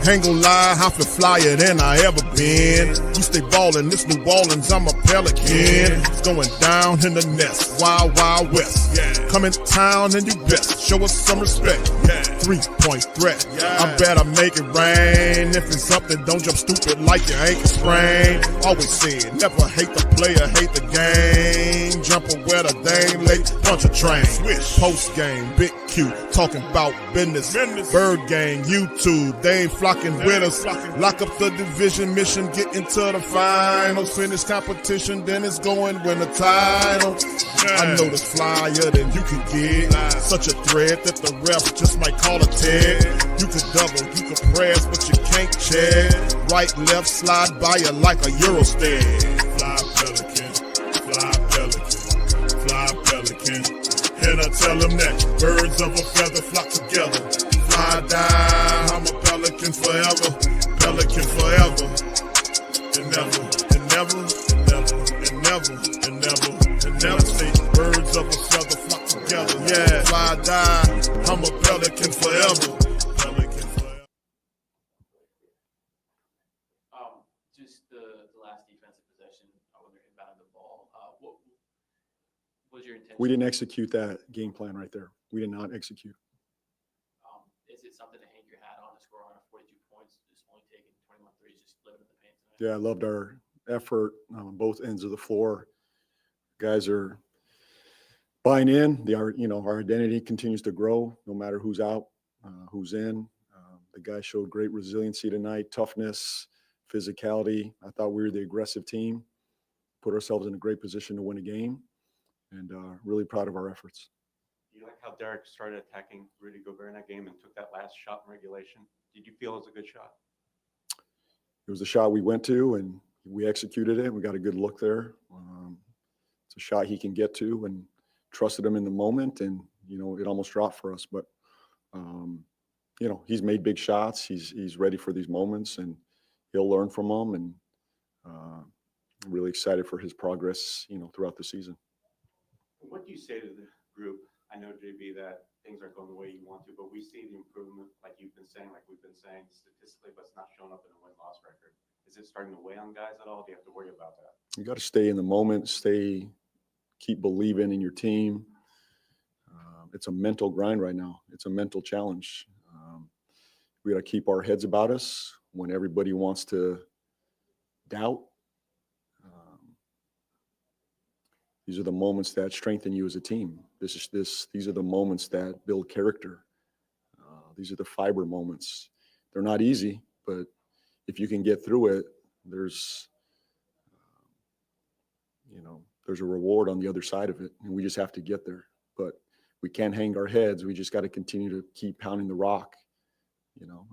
Ain't gon' lie, I feel flyer than I ever been. We stay ballin', this New Orleans, I'm a Pelican. It's going down in the nest, wild, wild west. Come in town and you best, show us some respect. 3-point threat, I better make it rain. If it's something, don't jump stupid like your ankle sprain. Always said, never hate the player, hate the game. Jumper where the dame late, punch a train. Post game, big Q, talking about business. Bird gang, YouTube, they ain't flocking with us. Lock up the division mission, get into the finals. Finish competition, then it's going win the title. I know this flyer than you can get. Such a threat that the ref just might call a tag. You could double, you could press, but you can't check. Right, left, slide by you like a Eurostep. Fly Pelican, fly Pelican, fly Pelican. And I tell them that birds of a feather flock together. Fly die, I'm a pelican forever. Pelican forever. And never, and never, and never, and never, and never, and never say birds of a feather flock together. Yeah, fly die, I'm a pelican forever. Pelican forever. Just the last defensive possession when they're inbounding the ball. What was your intention? We didn't execute that game plan right there. We did not execute. Is it something to hang your hat on to score on 42 points, just only taking 21 threes, just living in the paint tonight? Yeah, I loved our effort on both ends of the floor. Guys are buying in. Our identity continues to grow no matter who's out, who's in. The guys showed great resiliency tonight, toughness, physicality. I thought we were the aggressive team, put ourselves in a great position to win a game, and really proud of our efforts. You like how Derek started attacking Rudy Gobert in that game and took that last shot in regulation? Did you feel it was a good shot? It was a shot we went to, and we executed it. We got a good look there. It's a shot he can get to, and trusted him in the moment, and it almost dropped for us. But he's made big shots. He's ready for these moments, and he'll learn from them. And I'm really excited for his progress, throughout the season. What do you say to the group? I know, JB, that things aren't going the way you want to, but we see the improvement, like you've been saying, like we've been saying, statistically, but it's not showing up in a win-loss record. Is it starting to weigh on guys at all? Do you have to worry about that? You got to stay in the moment, keep believing in your team. It's a mental grind right now. It's a mental challenge. We got to keep our heads about us when everybody wants to doubt. These are the moments that strengthen you as a team. These are the moments that build character. These are the fiber moments. They're not easy, but if you can get through it, there's a reward on the other side of it, and we just have to get there. But we can't hang our heads. We just got to continue to keep pounding the rock.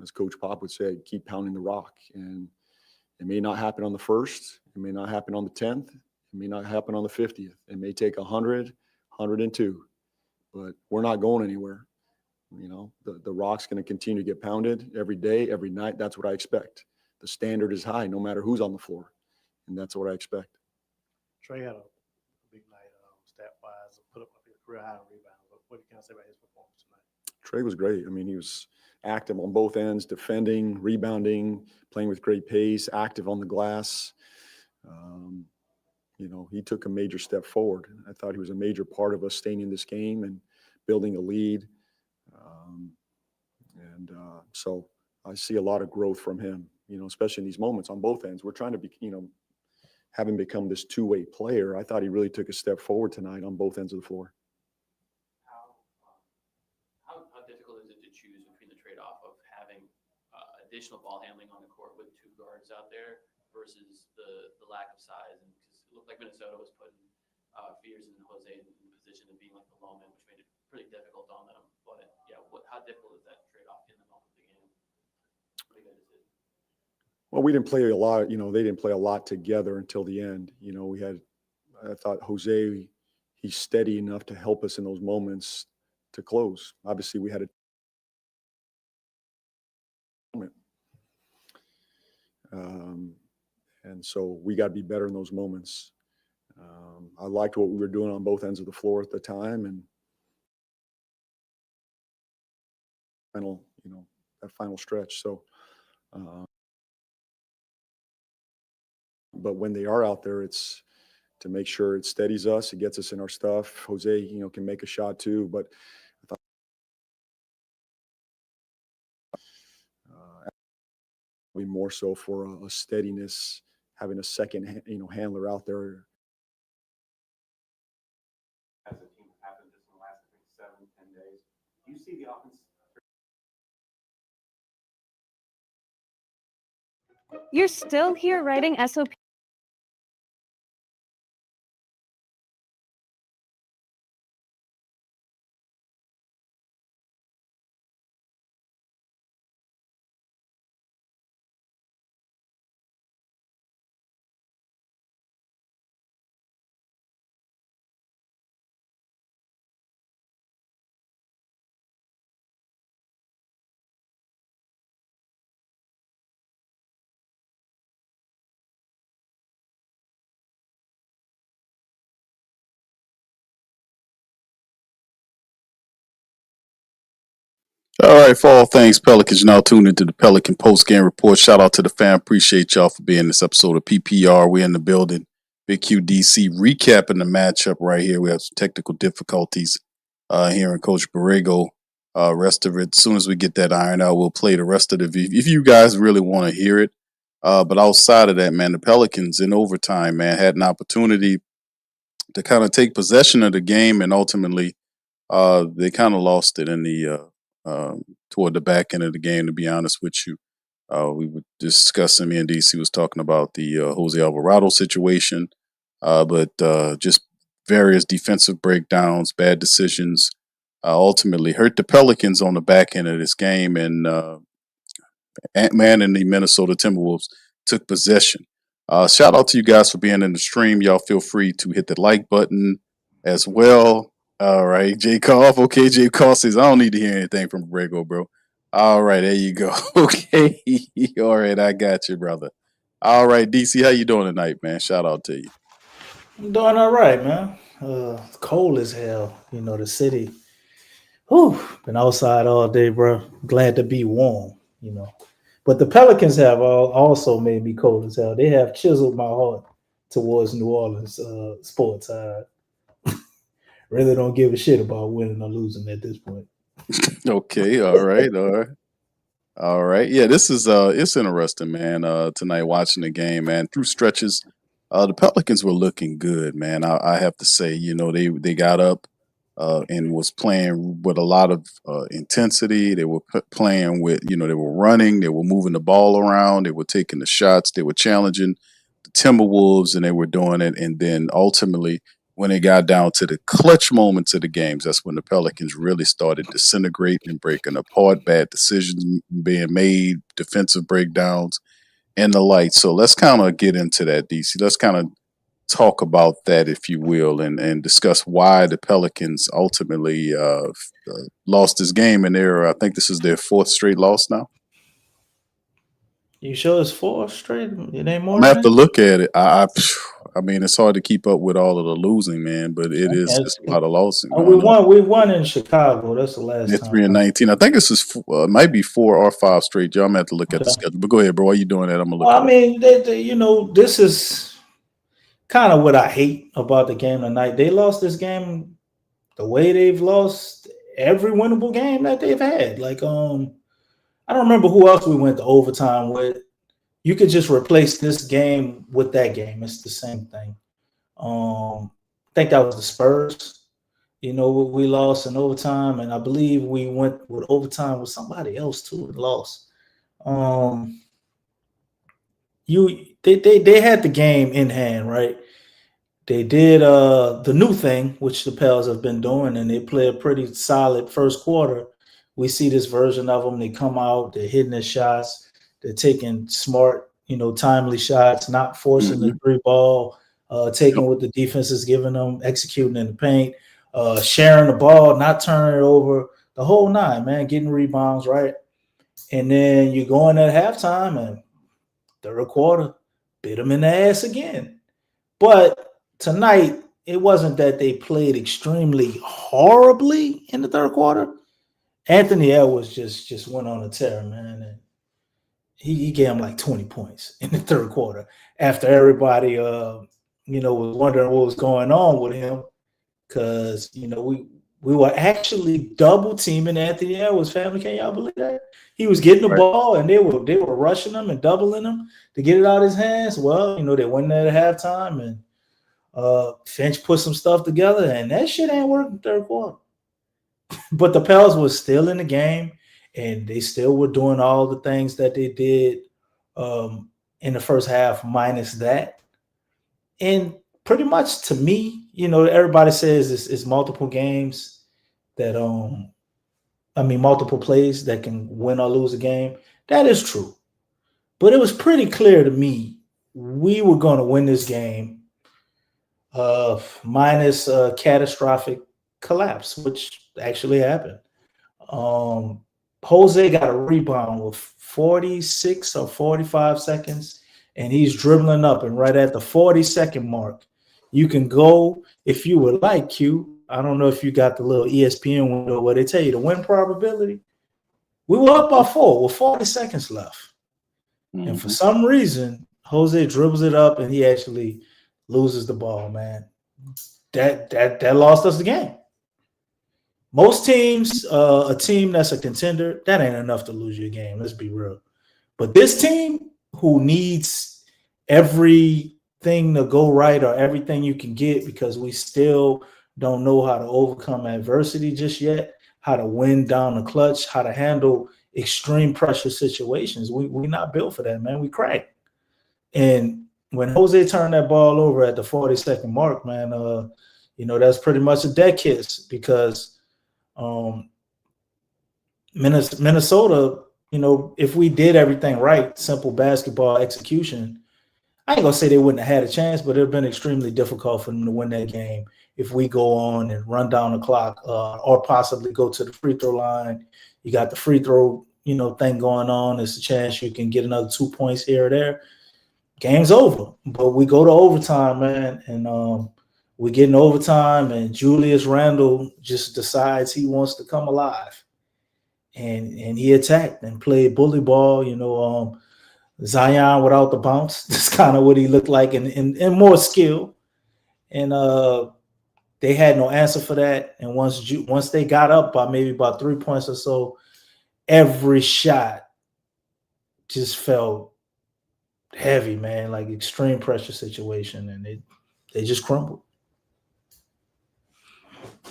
As Coach Pop would say, keep pounding the rock. And it may not happen on the 1st. It may not happen on the 10th. It may not happen on the 50th. It may take 100, 102, but we're not going anywhere. The rock's going to continue to get pounded every day, every night. That's what I expect. The standard is high, no matter who's on the floor, and that's what I expect. Trey had a big night stat-wise, put up a career high rebound. What can I say about his performance tonight? Trey was great. I mean, he was active on both ends, defending, rebounding, playing with great pace, active on the glass. He took a major step forward. I thought he was a major part of us staying in this game and building a lead. So I see a lot of growth from him, especially in these moments on both ends. We're trying to be, having become this two-way player. I thought he really took a step forward tonight on both ends of the floor. How difficult is it to choose between the trade-off of having additional ball handling on the court with two guards out there versus the lack of size? And because it looked like Minnesota was putting Fears and Jose in position of being like the low man, which made it pretty difficult on them. But yeah, how difficult is that trade-off in the moment of the game? What do you guys do? Well, we didn't play a lot. They didn't play a lot together until the end. I thought Jose, he's steady enough to help us in those moments to close. Obviously, we had a moment. And so we got to be better in those moments. I liked what we were doing on both ends of the floor at the time, and that final stretch. So But when they are out there, it's to make sure it steadies us, it gets us in our stuff. Jose, can make a shot too, but I thought be more so for a steadiness, having a second, handler out there. As a team happened just in the last, I think, 7, 10 days. Do you see the offense? You're still here writing SOP. All right, for all things Pelicans, you're now tuned into the Pelican Post Game Report. Shout out to the fan. Appreciate y'all for being in this episode of PPR. We're in the building. Big QDC recapping the matchup right here. We have some technical difficulties hearing Coach Borrego. Rest of it, as soon as we get that iron out, we'll play the rest of the video if you guys really want to hear it. But outside of that, man, the Pelicans in overtime, man, had an opportunity to kind of take possession of the game, and ultimately they kind of lost it in the toward the back end of the game. To be honest with you, we were discussing. Me and DC was talking about the Jose Alvarado situation, but just various defensive breakdowns, bad decisions, ultimately hurt the Pelicans on the back end of this game, and Ant-Man and the Minnesota Timberwolves took possession. Shout out to you guys for being in the stream. Y'all feel free to hit the like button as well. All right, Jay Koff. Okay, Jay Koff says, I don't need to hear anything from Borrego, bro. All right, there you go. Okay. All right, I got you, brother. All right, DC, how you doing tonight, man? Shout out to you. I'm doing all right, man. It's cold as hell. The city. Whew, been outside all day, bro. Glad to be warm, But the Pelicans have also made me cold as hell. They have chiseled my heart towards New Orleans sports. Really don't give a shit about winning or losing at this point. Okay, all right, all right. All right. Yeah, this is it's interesting, man. Tonight watching the game, man, through stretches, the Pelicans were looking good, man. I have to say, they got up and was playing with a lot of intensity. They were playing with, they were running, they were moving the ball around, they were taking the shots, they were challenging the Timberwolves, and they were doing it. And then ultimately, when it got down to the clutch moments of the games, that's when the Pelicans really started disintegrating and breaking apart, bad decisions being made, defensive breakdowns, and the like. So let's kind of get into that, DC. Let's kind of talk about that, if you will, and discuss why the Pelicans ultimately lost this game. And I think this is their 4th straight loss now. You sure it's 4 straight? It ain't more I'm than gonna have to that? look at it. I mean, it's hard to keep up with all of the losing, man, but it's a lot of losing We going on. won in Chicago. That's the last They're time. 3-19. I think this is might be 4 or 5 straight. Y'all, I'm gonna have to look at the schedule. But go ahead, bro. While you doing that, I'm gonna look. Well, I mean, this is kind of what I hate about the game tonight. They lost this game the way they've lost every winnable game that they've had. Like, I don't remember who else we went to overtime with. You could just replace this game with that game. It's the same thing. I think that was the Spurs. We lost in overtime, and I believe we went with overtime with somebody else too and lost. They had the game in hand, right? They did the new thing, which the Pels have been doing, and they play a pretty solid first quarter. We see this version of them. They come out, they're hitting their shots, they're taking smart, timely shots, not forcing the 3 ball, taking what the defense is giving them, executing in the paint, sharing the ball, not turning it over, the whole 9, man, getting rebounds, right? And then you go in at halftime and third quarter, bit them in the ass again. But tonight, it wasn't that they played extremely horribly in the third quarter. Anthony Edwards just went on a tear, man. And he gave him like 20 points in the third quarter after everybody, was wondering what was going on with him because, we were actually double teaming Anthony Edwards. Family, can y'all believe that? He was getting the ball and they were rushing him and doubling him to get it out of his hands. Well, they went there at halftime and Finch put some stuff together and that shit ain't working third quarter. But the Pels was still in the game and they still were doing all the things that they did in the first half minus that. And pretty much to me, everybody says it's multiple games that multiple plays that can win or lose a game. That is true. But it was pretty clear to me we were going to win this game minus a catastrophic collapse, which actually happened. Jose got a rebound with 46 or 45 seconds, and he's dribbling up. And right at the 40-second mark, you can go, if you would like, Q. I don't know if you got the little ESPN window where they tell you the win probability. We were up by 4 with 40 seconds left. Mm-hmm. And for some reason, Jose dribbles it up and he actually loses the ball, man. That lost us the game. Most teams, a team that's a contender, that ain't enough to lose your game. Let's be real. But this team who needs everything to go right or everything you can get because we still don't know how to overcome adversity just yet, how to win down the clutch, how to handle extreme pressure situations. We're not built for that, man. We crack. And when Jose turned that ball over at the 40-second mark, man, that's pretty much a dead kiss because Minnesota, if we did everything right, simple basketball execution, I ain't gonna say they wouldn't have had a chance, but it would have been extremely difficult for them to win that game if we go on and run down the clock or possibly go to the free throw line. You got the free throw, thing going on. There's a chance you can get another 2 points here or there. Game's over. But we go to overtime, man, and we get in overtime, and Julius Randle just decides he wants to come alive. And he attacked and played bully ball, Zion without the bounce. That's kind of what he looked like and more skill. And they had no answer for that. And once they got up by maybe about 3 points or so, every shot just felt heavy, man, like extreme pressure situation, and they just crumbled.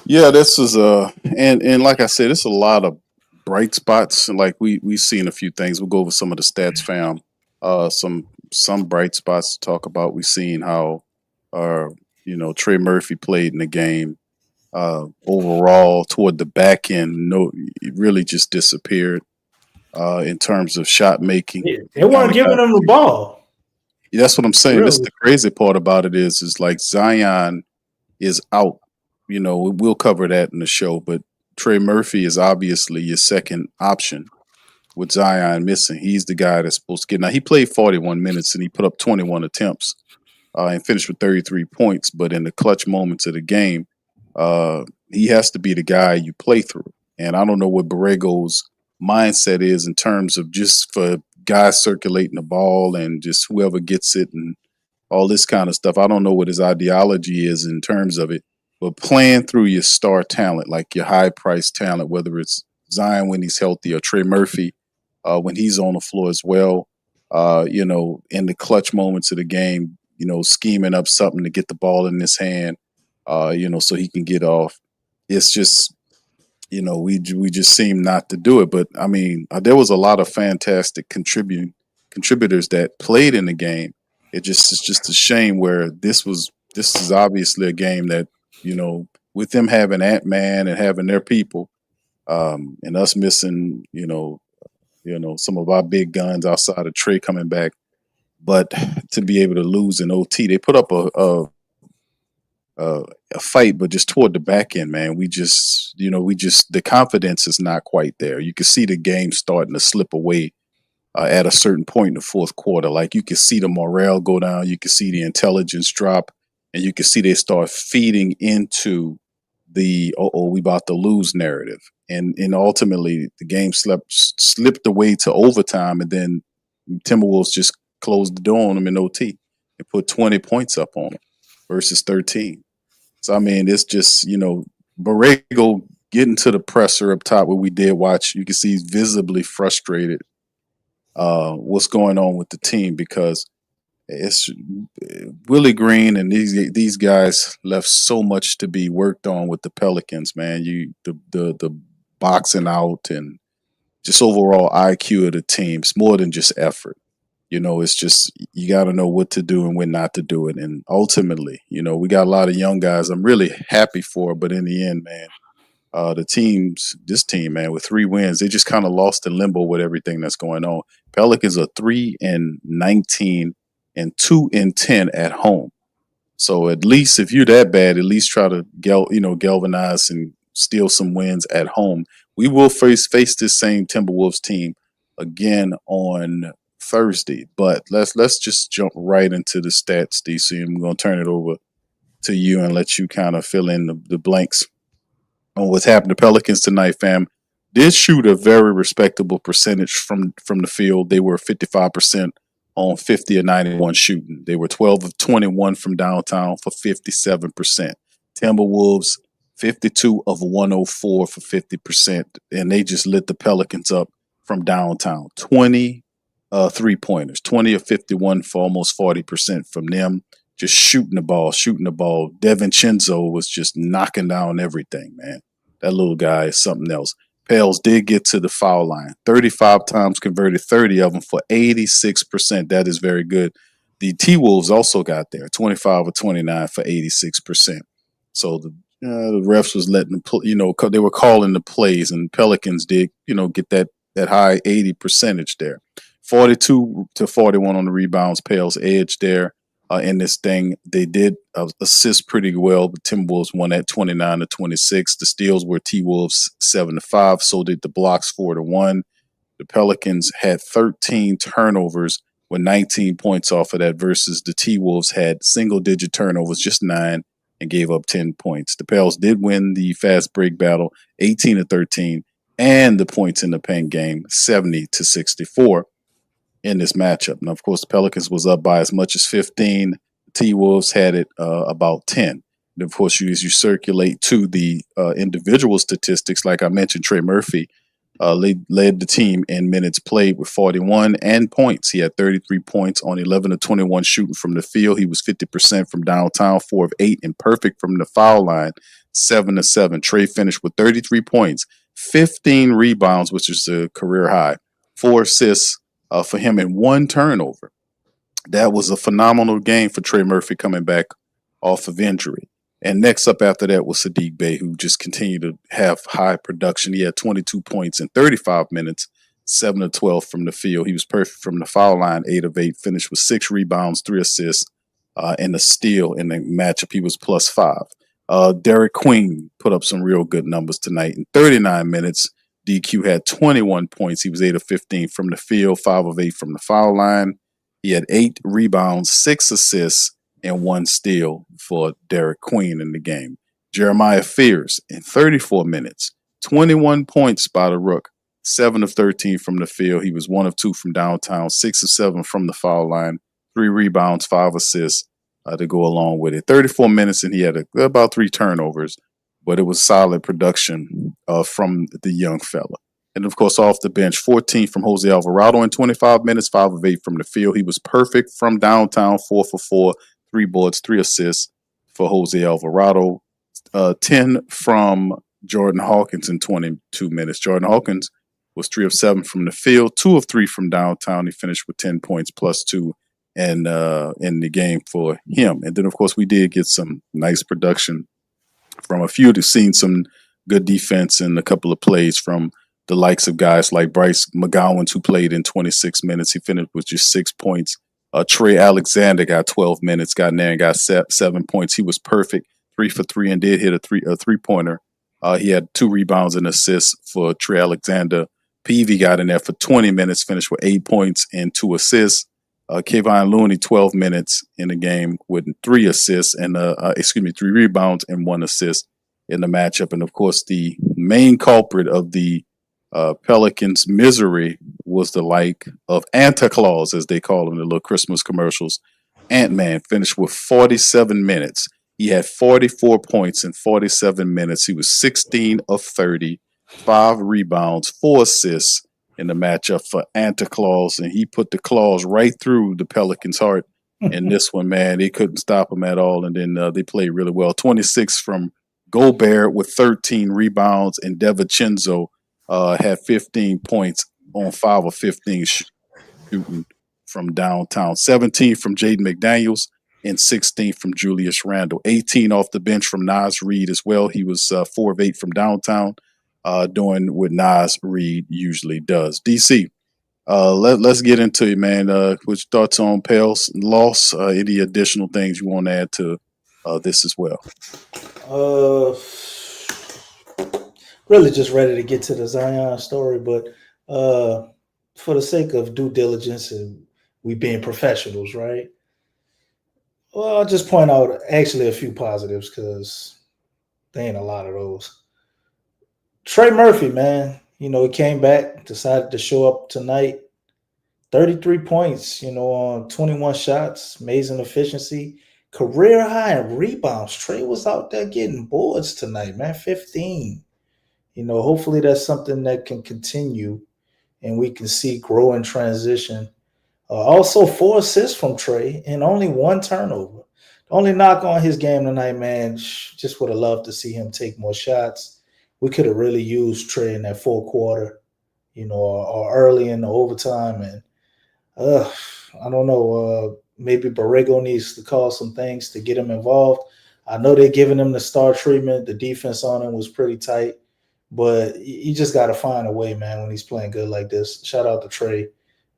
Yeah, this is and like I said, it's a lot of bright spots. Like we've seen a few things. We'll go over some of the stats, fam. Some bright spots to talk about. We've seen how Trey Murphy played in the game. Overall, toward the back end, it really just disappeared in terms of shot making. Yeah, they weren't giving him the ball. That's what I'm saying. Really? That's the crazy part about it is like Zion is out. We'll cover that in the show, but Trey Murphy is obviously your second option with Zion missing. He's the guy that's supposed to get. Now, he played 41 minutes and he put up 21 attempts and finished with 33 points. But in the clutch moments of the game, he has to be the guy you play through. And I don't know what Borrego's mindset is in terms of just for guys circulating the ball and just whoever gets it and all this kind of stuff. I don't know what his ideology is in terms of it. But playing through your star talent, like your high-priced talent, whether it's Zion when he's healthy or Trey Murphy when he's on the floor as well, in the clutch moments of the game, scheming up something to get the ball in his hand, so he can get off. It's just, we just seem not to do it. But, I mean, there was a lot of fantastic contributors that played in the game. It's just a shame where this is obviously a game that, with them having Ant-Man and having their people, and us missing, some of our big guns outside of Trey coming back, but to be able to lose in OT, they put up a fight, but just toward the back end, man, the confidence is not quite there. You can see the game starting to slip away at a certain point in the fourth quarter. Like you can see the morale go down, you can see the intelligence drop, and you can see they start feeding into the we about to lose narrative. And ultimately the game slipped away to overtime, and then Timberwolves just closed the door on them in OT and put 20 points up on them versus 13. So, I mean, it's just, Borrego getting to the presser up top where we did watch. You can see he's visibly frustrated what's going on with the team because it's Willie Green and these guys left so much to be worked on with the Pelicans, man. The boxing out and just overall IQ of the team. It's more than just effort. It's just you got to know what to do and when not to do it. And ultimately, we got a lot of young guys I'm really happy for, but in the end, man, this team, man, with 3 wins, they just kind of lost in limbo with everything that's going on. Pelicans are 3-19 and 2-10 at home. So at least if you're that bad, at least try to galvanize and steal some wins at home. We will face this same Timberwolves team again on Thursday. But let's just jump right into the stats, DC. I'm going to turn it over to you and let you kind of fill in the blanks on what's happened to Pelicans tonight, fam. Did shoot a very respectable percentage from the field. They were 55% on 50 of 91 shooting. They were 12 of 21 from downtown for 57%. Timberwolves, 52 of 104 for 50%. And they just lit the Pelicans up from downtown. 20 3-pointers, 20 of 51 for almost 40% from them. Just shooting the ball. DiVincenzo was just knocking down everything, man. That little guy is something else. Pels did get to the foul line. 35 times converted, 30 of them for 86%. That is very good. The T-Wolves also got there, 25 of 29 for 86%. So the refs was letting them, they were calling the plays, and Pelicans did, get that high 80 percentage there. 42 to 41 on the rebounds. Pels edge there. In this thing, they did assist pretty well. The Timberwolves won at 29 to 26. The steals were T-Wolves 7 to 5. So did the blocks 4 to 1. The Pelicans had 13 turnovers with 19 points off of that versus the T-Wolves had single-digit turnovers, just 9, and gave up 10 points. The Pels did win the fast break battle 18 to 13 and the points in the paint game 70 to 64. In this matchup. And of course, the Pelicans was up by as much as 15. T-Wolves had it about 10. And of course, as you circulate to the individual statistics, like I mentioned, Trey Murphy led the team in minutes played with 41 and points. He had 33 points on 11 of 21 shooting from the field. He was 50% from downtown, 4 of 8, and perfect from the foul line, 7 of 7. Trey finished with 33 points, 15 rebounds, which is a career high, 4 assists, for him in 1 turnover. That was a phenomenal game for Trey Murphy coming back off of injury. And next up after that was Saddiq Bey, who just continued to have high production. He had 22 points in 35 minutes, 7 of 12 from the field. He was perfect from the foul line, 8 of 8, finished with 6 rebounds, 3 assists, and a steal in the matchup. He was plus 5. Derek Queen put up some real good numbers tonight. In 39 minutes, DQ had 21 points. He was 8 of 15 from the field, 5 of 8 from the foul line. He had 8 rebounds, 6 assists, and 1 steal for Derek Queen in the game. Jeremiah Fears in 34 minutes, 21 points by the Rook, 7 of 13 from the field. He was 1 of 2 from downtown, 6 of 7 from the foul line, 3 rebounds, 5 assists to go along with it. 34 minutes, and he had about 3 turnovers. But it was solid production from the young fella. And, of course, off the bench, 14 from Jose Alvarado in 25 minutes, 5 of 8 from the field. He was perfect from downtown, 4 for 4, 3 boards, 3 assists for Jose Alvarado. 10 from Jordan Hawkins in 22 minutes. Jordan Hawkins was 3 of 7 from the field, 2 of 3 from downtown. He finished with 10 points plus 2 in the game for him. And then, of course, we did get some nice production from a few. That's seen some good defense in a couple of plays from the likes of guys like Bryce McGowan, who played in 26 minutes. He finished with just 6 points. Trey Alexander got 12 minutes, got in there and got 7 points. He was perfect, 3 for 3, and did hit a three-pointer. He had 2 rebounds and assists for Trey Alexander. Peavy got in there for 20 minutes, finished with 8 points and 2 assists. Kevon Looney, 12 minutes in the game with 3 assists and 3 rebounds and 1 assist in the matchup. And of course, the main culprit of the Pelicans' misery was the like of Santa Claus, as they call him in the little Christmas commercials. Ant-Man finished with 47 minutes. He had 44 points in 47 minutes. He was 16 of 30, 5 rebounds, 4 assists in the matchup for Santa Claus, and he put the claws right through the Pelicans' heart. And this one, man, they couldn't stop him at all. And then they played really well. 26 from Gobert with 13 rebounds, and DiVincenzo had 15 points on 5 of 15 shooting from downtown. 17 from Jaden McDaniels and 16 from Julius Randle. 18 off the bench from Naz Reid as well. He was 4 of 8 from downtown, doing what Naz Reid usually does. DC, let's get into it, man. What's your thoughts on Pale's loss? Any additional things you want to add to this as well? Really just ready to get to the Zion story, but for the sake of due diligence and we being professionals, right? Well, I'll just point out actually a few positives because there ain't a lot of those. Trey Murphy, man, he came back, decided to show up tonight. 33 points, on 21 shots, amazing efficiency, career high in rebounds. Trey was out there getting boards tonight, man, 15. Hopefully that's something that can continue and we can see grow and transition. Also 4 assists from Trey and only 1 turnover. The only knock on his game tonight, man, just would have loved to see him take more shots. We could have really used Trey in that fourth quarter, or early in the overtime. And I don't know, maybe Borrego needs to call some things to get him involved. I know they're giving him the star treatment. The defense on him was pretty tight. But you just got to find a way, man, when he's playing good like this. Shout out to Trey,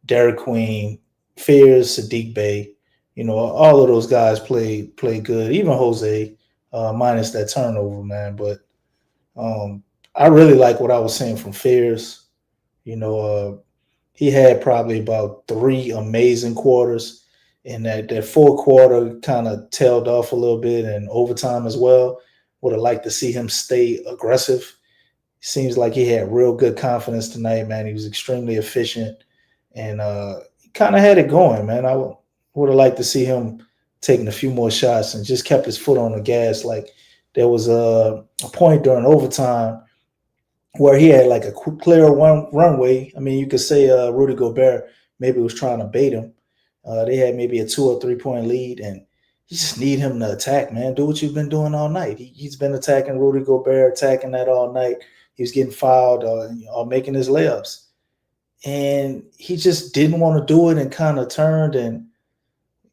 Derek Queen, Fears, Sadiq Bey. All of those guys play good. Even Jose, minus that turnover, man. But I really like what I was saying from Fears. He had probably about 3 amazing quarters. And that fourth quarter kind of tailed off a little bit and overtime as well. Would have liked to see him stay aggressive. Seems like he had real good confidence tonight, man. He was extremely efficient and he kind of had it going, man. I would have liked to see him taking a few more shots and just kept his foot on the gas. Like there was a point during overtime where he had like a clear runway. I mean, you could say Rudy Gobert maybe was trying to bait him. They had maybe a 2 or 3 point lead, and you just need him to attack, man. Do what you've been doing all night. He's been attacking Rudy Gobert, attacking that all night. He was getting fouled or making his layups. And he just didn't want to do it and kind of turned and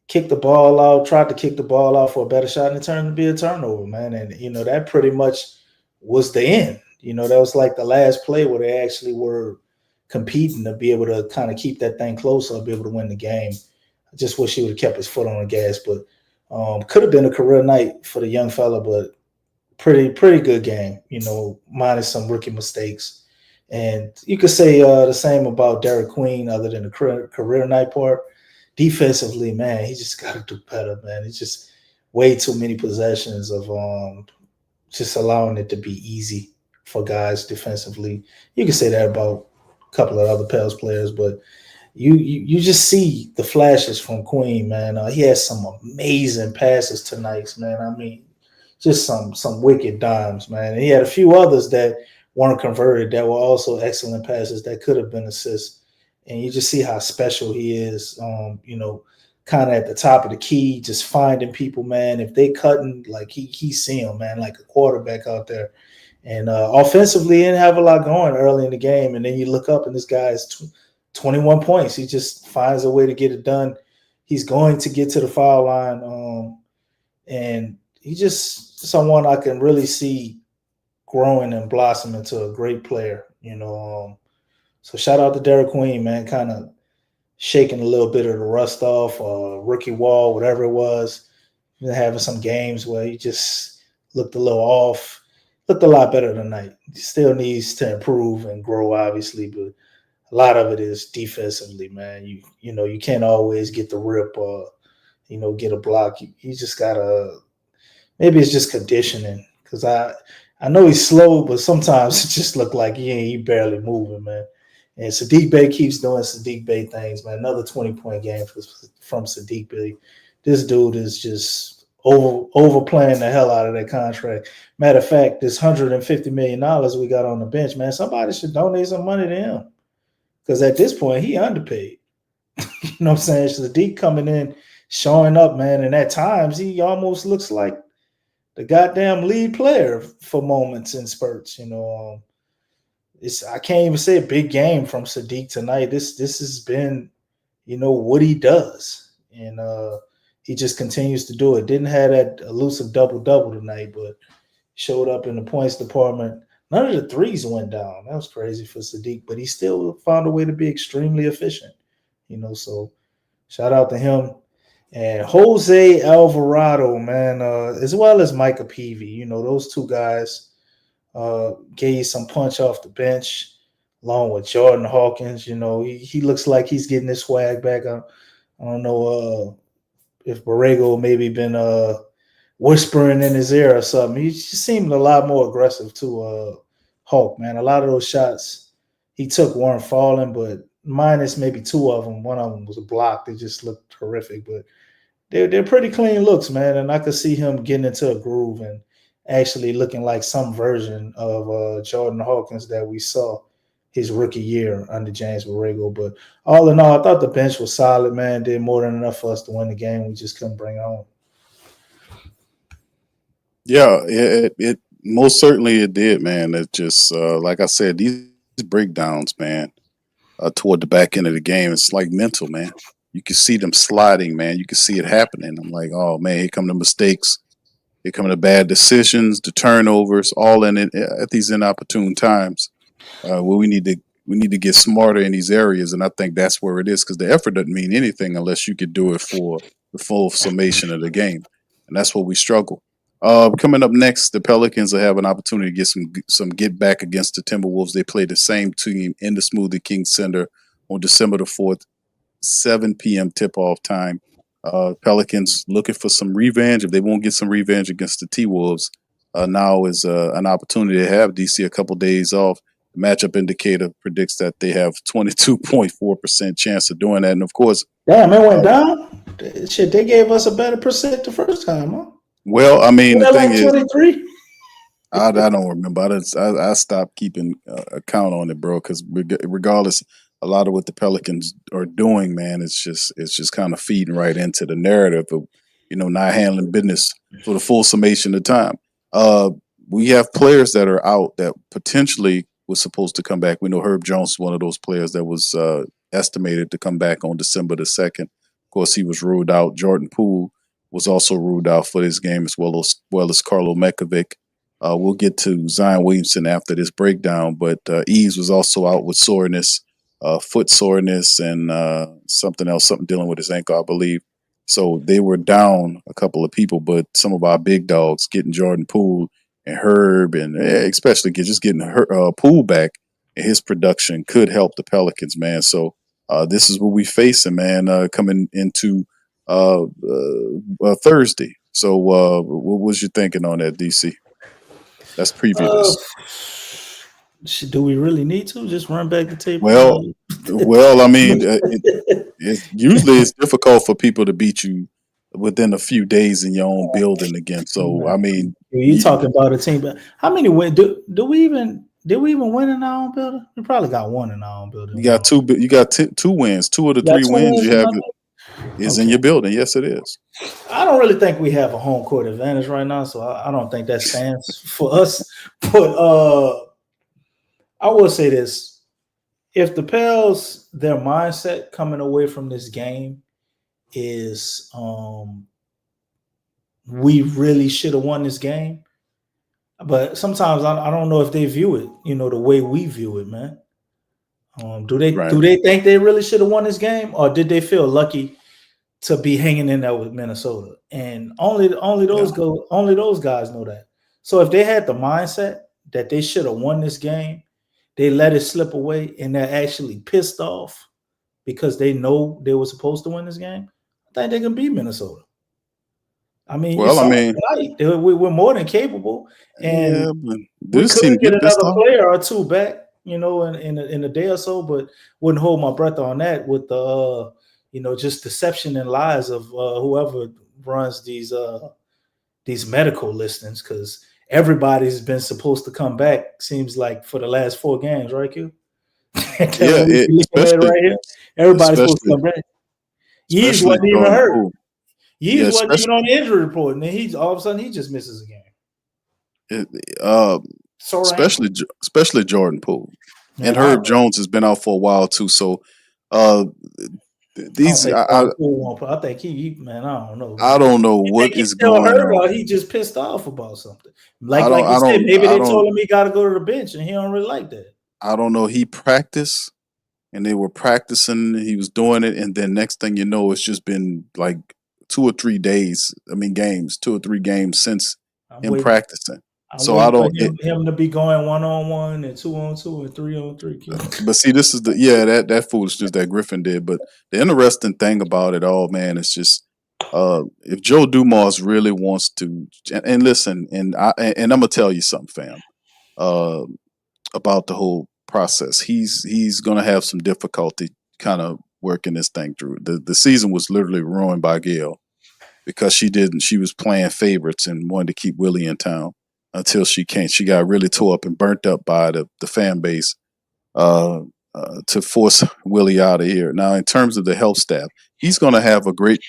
kicked the ball out, tried to kick the ball out for a better shot, and it turned to be a turnover, man. And, that pretty much was the end. That was like the last play where they actually were competing to be able to kind of keep that thing close or be able to win the game. I just wish he would have kept his foot on the gas, but could have been a career night for the young fella, but pretty good game, minus some rookie mistakes. And you could say the same about Derek Queen, other than the career night part. Defensively, man, he just got to do better, man. It's just way too many possessions of just allowing it to be easy for guys defensively. You can say that about a couple of other Pels players, but you just see the flashes from Queen, man. He has some amazing passes tonight, man. I mean, just some wicked dimes, man. And he had a few others that weren't converted that were also excellent passes that could have been assists. And you just see how special he is, kind of at the top of the key, just finding people, man. If they cutting, like he see them, man, like a quarterback out there. And offensively, he didn't have a lot going early in the game. And then you look up and this guy is 21 points. He just finds a way to get it done. He's going to get to the foul line. And he's just someone I can really see growing and blossoming into a great player, So shout out to Derek Queen, man, kind of shaking a little bit of the rust off, rookie wall, whatever it was. Having some games where he just looked a little off, looked a lot better tonight. He still needs to improve and grow, obviously, but a lot of it is defensively, man. You can't always get the rip or, get a block. You just gotta. Maybe it's just conditioning because I know he's slow, but sometimes it just look like he barely moving, man. And Sadiq Bey keeps doing Sadiq Bey things, man. Another 20-point game from Sadiq Bey. This dude is just overplaying the hell out of that contract. Matter of fact, this $150 million we got on the bench, man, somebody should donate some money to him. Because at this point, he underpaid. You know what I'm saying? Sadiq coming in, showing up, man. And at times, he almost looks like the goddamn lead player for moments in spurts. I can't even say a big game from Sadiq tonight. This has been, what he does, and he just continues to do it. Didn't have that elusive double tonight, but showed up in the points department. None of the threes went down. That was crazy for Sadiq, but he still found a way to be extremely efficient. So shout out to him. And Jose Alvarado, man, as well as Micah Peavy. Those two guys gave some punch off the bench, along with Jordan Hawkins. He looks like he's getting his swag back. I don't know if Borrego maybe been whispering in his ear or something. He just seemed a lot more aggressive to Hawk, man. A lot of those shots he took weren't falling, but minus maybe two of them. One of them was a block. They just looked horrific, but they're pretty clean looks, man. And I could see him getting into a groove and actually looking like some version of Jordan Hawkins that we saw his rookie year under James Borrego. But all in all, I thought the bench was solid, man. Did more than enough for us to win the game. We just couldn't bring it home. Yeah, it most certainly it did, man. It just like I said, these breakdowns, man, toward the back end of the game, it's like mental, man. You can see them sliding, man. You can see it happening. I'm like, oh man, here come the mistakes, here come the bad decisions, the turnovers, all in it at these inopportune times. Where we need to get smarter in these areas, and I think that's where it is, because the effort doesn't mean anything unless you could do it for the full summation of the game, and that's where we struggle. Coming up next, the Pelicans will have an opportunity to get some get back against the Timberwolves. They play the same team in the Smoothie King Center on December the 4th, 7 p.m. tip-off time. Pelicans looking for some revenge. If they won't get some revenge against the T-Wolves, now is an opportunity to have DC a couple days off. The matchup indicator predicts that they have 22.4% chance of doing that. And of course, damn, it went down. Shit, they gave us a better percent the first time, huh? well, I mean, the thing like is, 23. I don't remember. I stopped keeping account on it, bro. Because regardless, a lot of what the Pelicans are doing, man, it's just kind of feeding right into the narrative of not handling business for the full summation of time. We have players that are out that potentially was supposed to come back. We know Herb Jones is one of those players that was estimated to come back on December the 2nd. Of course, he was ruled out. Jordan Poole was also ruled out for this game, as well as Carlo Mekovic. We'll get to Zion Williamson after this breakdown, but Eves was also out with soreness, foot soreness, and something dealing with his ankle, I believe. So they were down a couple of people, but some of our big dogs getting Jordan Poole and Herb, and especially getting Poole back, and his production could help the Pelicans, man. So this is what we facing, man, coming into Thursday. So what was you thinking on that, DC? Let's preview this. Do we really need to just run back the tape? Well, I mean, it's difficult for people to beat you within a few days in your own building again. So, I mean, you talking about a team, but how many win? Did we even win in our own building? We probably got one in our own building. You got two. You got two wins. Two of the three wins you have is in your building. Yes, it is. I don't really think we have a home court advantage right now, so I don't think that stands for us. But I will say this: if the Pels, their mindset coming away from this game is we really should have won this game. But sometimes I don't know if they view it, the way we view it, man. Do they think they really should have won this game, or did they feel lucky to be hanging in there with Minnesota? And only those guys know that. So if they had the mindset that they should have won this game, they let it slip away, and they're actually pissed off because they know they were supposed to win this game, I think they can beat Minnesota. I mean, you Well, I saw mean, it tonight. We're more than capable, and yeah, but we this could team get get pissed another off. player or two back, in a day or so. But wouldn't hold my breath on that with the just deception and lies of whoever runs these medical listings, because everybody's been supposed to come back. Seems like for the last 4 games, right, Q? That's Yeah, what we be looking at especially right here. Everybody's supposed to especially come back. Yeezy especially wasn't even Jordan hurt. Poole. Yeah, Yeezy wasn't even on the injury report, and then he all of a sudden he just misses a game. uh, Sore ankle. especially Jordan Poole. And Man, Herb Jones has been out for a while too. So uh, I don't these think Jordan Poole won't play. I think man, I don't know, I man. don't know You think what he's is still going hurt, or on. he just pissed off about something? I Like don't you I said, don't maybe I they don't told him he got to go to the bench, and he don't really like that. I don't know. He practiced and they were practicing. He was doing it, and then next thing you know, it's just been like 2 or 3 days. I mean, games, 2 or 3 games since I'm him waiting. practicing. I'm So I waiting for don't. him to be going 1-on-1 and 2-on-2 and 3-on-3. But see, this is that foolishness that Griffin did. But the interesting thing about it all, man, is just if Joe Dumas really wants to, and listen, and I'm gonna tell you something, fam, uh, about the whole process. He's gonna have some difficulty kind of working this thing through. The season was literally ruined by Gail because she was playing favorites and wanted to keep Willie in town until she can't. She got really tore up and burnt up by the fan base uh, to force Willie out of here. Now, in terms of the health staff, he's going to have a great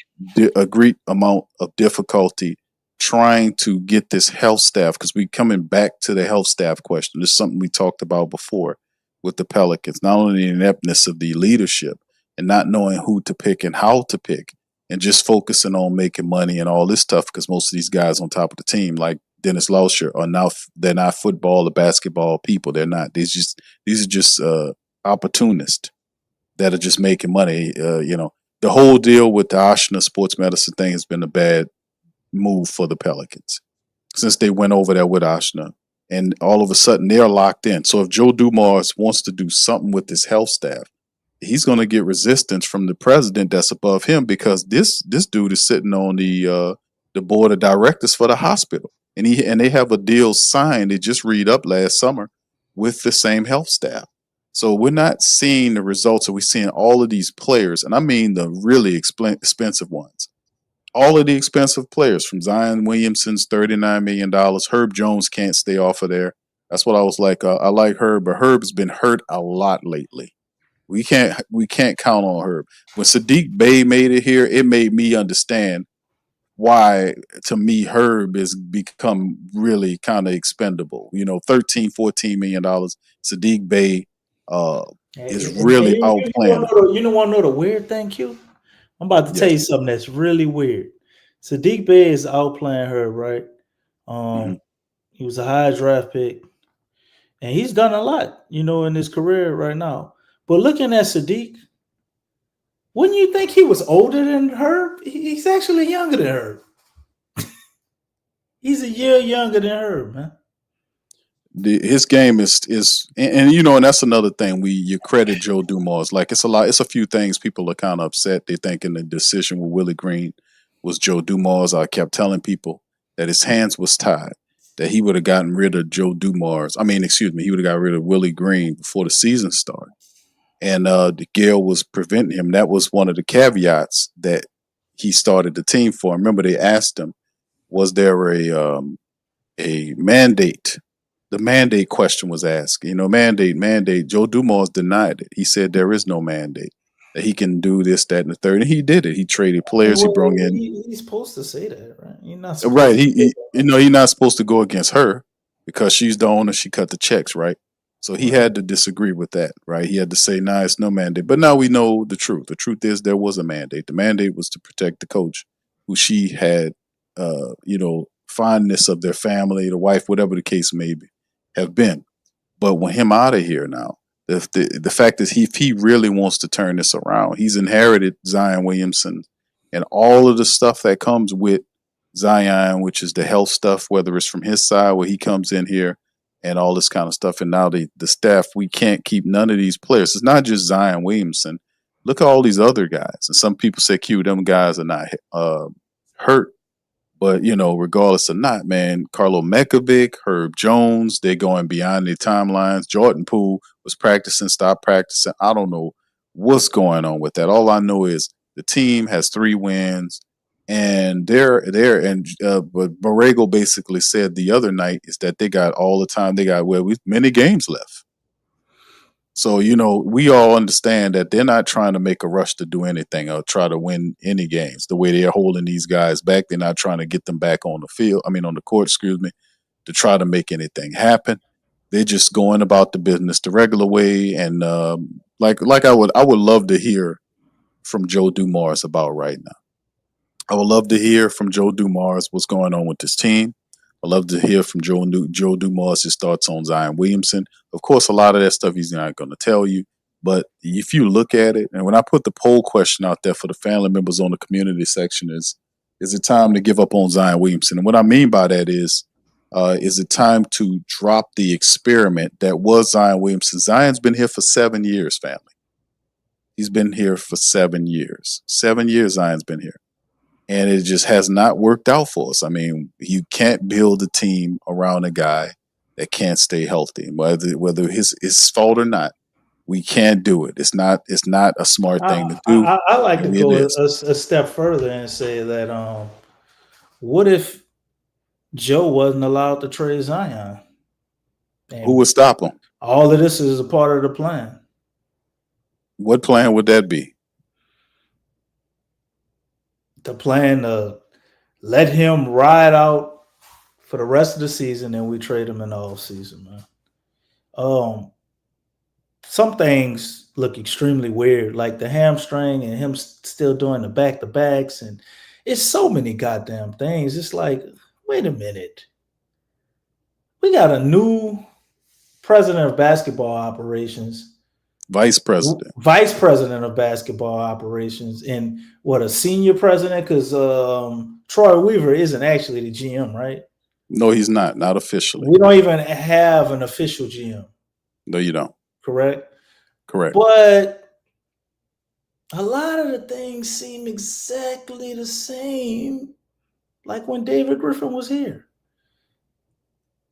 amount of difficulty trying to get this health staff, because we coming back to the health staff question. This is something we talked about before with the Pelicans. Not only the ineptness of the leadership and not knowing who to pick and how to pick, and just focusing on making money and all this stuff, because most of these guys on top of the team, like Dennis Lauscher, are now they're not football or basketball people. They're not. These are just opportunists that are just making money. The whole deal with the Oshner sports medicine thing has been a bad move for the Pelicans since they went over there with Oshner, and all of a sudden they're locked in. So if Joe Dumars wants to do something with his health staff, he's going to get resistance from the president that's above him, because this dude is sitting on the board of directors for the hospital, and they have a deal signed. They just read up last summer with the same health staff. So we're not seeing the results. We're seeing all of these players, and I mean the really expensive ones. All of the expensive players, from Zion Williamson's $39 million. Herb Jones can't stay off of there. That's what I was like. I like Herb, but Herb's been hurt a lot lately. We can't count on Herb. When Sadiq Bey made it here, it made me understand why, to me, Herb has become really kind of expendable. 13, $14 million. Sadiq Bey is And really outplaying him. you don't want to know the weird thing, Q? I'm about to tell Yes. you something that's really weird. Sadiq Bey is outplaying her, right? Mm-hmm. He was a high draft pick, and he's done a lot, in his career right now. But looking at Sadiq, wouldn't you think he was older than her? He's actually younger than her. He's a year younger than her, man. His game is and and that's another thing, you credit Joe Dumars. Like, it's a few things people are kind of upset. They're thinking the decision with Willie Green was Joe Dumars. I kept telling people that his hands was tied, that he would have gotten rid of Joe Dumars. I mean, excuse me, he would have got rid of Willie Green before the season started. And the Gale was preventing him. That was one of the caveats that he started the team for. Remember, they asked him, was there a mandate? The mandate question was asked. Mandate. Joe Dumars denied it. He said there is no mandate, that he can do this, that, and the third. And he did it. He traded players. He brought in. He's supposed to say that, right? You're not Right. supposed to. He's not supposed to go against her because she's the owner. She cut the checks, right? So he had to disagree with that, right? He had to say, "Nah, it's no mandate." But now we know the truth. The truth is there was a mandate. The mandate was to protect the coach, who she had, fondness of their family, the wife, whatever the case may be, have been. But with him out of here now, the fact is, if he really wants to turn this around, he's inherited Zion Williamson and all of the stuff that comes with Zion, which is the health stuff, whether it's from his side where he comes in here and all this kind of stuff. And now the staff, we can't keep none of these players. It's not just Zion Williamson. Look at all these other guys. And some people say, Q, them guys are not hurt. But, regardless or not, man, Carlo Mekovic, Herb Jones, they're going beyond their timelines. Jordan Poole was practicing, stopped practicing. I don't know what's going on with that. All I know is the team has 3 wins, and but Borrego basically said the other night is that they got all the time. They got many games left. So, we all understand that they're not trying to make a rush to do anything or try to win any games. The way they're holding these guys back, they're not trying to get them back on the court, to try to make anything happen. They're just going about the business the regular way. And like I would love to hear from Joe Dumars about right now. I would love to hear from Joe Dumars what's going on with this team. I'd love to hear from Joe Dumars his thoughts on Zion Williamson. Of course, a lot of that stuff he's not going to tell you. But if you look at it, and when I put the poll question out there for the family members on the community section, is it time to give up on Zion Williamson? And what I mean by that is it time to drop the experiment that was Zion Williamson? Zion's been here for 7 years, family. He's been here for 7 years. 7 years Zion's been here. And it just has not worked out for us. I mean, you can't build a team around a guy that can't stay healthy, whether his fault or not. We can't do it. It's not a smart thing to do. I like to go a step further and say that what if Joe wasn't allowed to trade Zion? And who would stop him? All of this is a part of the plan. What plan would that be? The plan to let him ride out for the rest of the season, and we trade him in the offseason, man. Some things look extremely weird, like the hamstring and him still doing the back-to-backs, and it's so many goddamn things. It's like, wait a minute. We got a new president of basketball operations. Vice president of basketball operations, and a senior president, because Troy Weaver isn't actually the GM, right? No, he's not officially. We don't even have an official GM. No, you don't. Correct. But a lot of the things seem exactly the same like when David Griffin was here.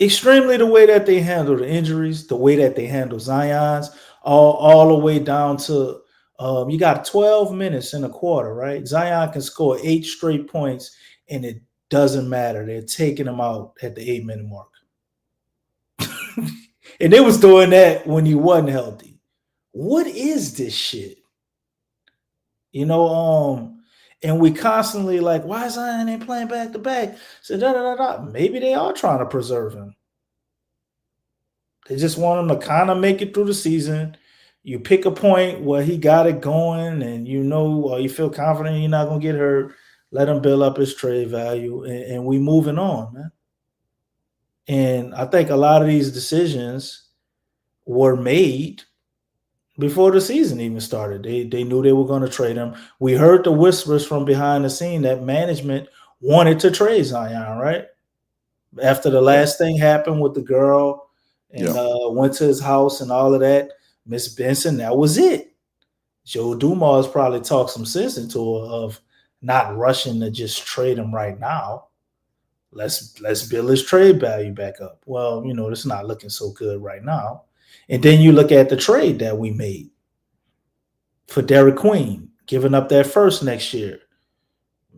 Extremely the way that they handle the injuries, the way that they handle Zion's, all the way down to you got 12 minutes in a quarter, right? Zion can score 8 straight points, and it doesn't matter. They're taking him out at the 8-minute mark. And they was doing that when he wasn't healthy. What is this shit? And we constantly like, why Zion ain't playing back to back? So maybe they are trying to preserve him. They just want him to kind of make it through the season. You pick a point where he got it going, and you feel confident he's not gonna get hurt. Let him build up his trade value, and we moving on, man. And I think a lot of these decisions were made before the season even started. They knew they were going to trade him. We heard the whispers from behind the scene that management wanted to trade Zion, right? After the last thing happened with the girl and went to his house and all of that, Miss Benson, that was it. Joe Dumars probably talked some sense into her of not rushing to just trade him right now. Let's build his trade value back up. Well, it's not looking so good right now. And then you look at the trade that we made for Derek Queen, giving up that first next year.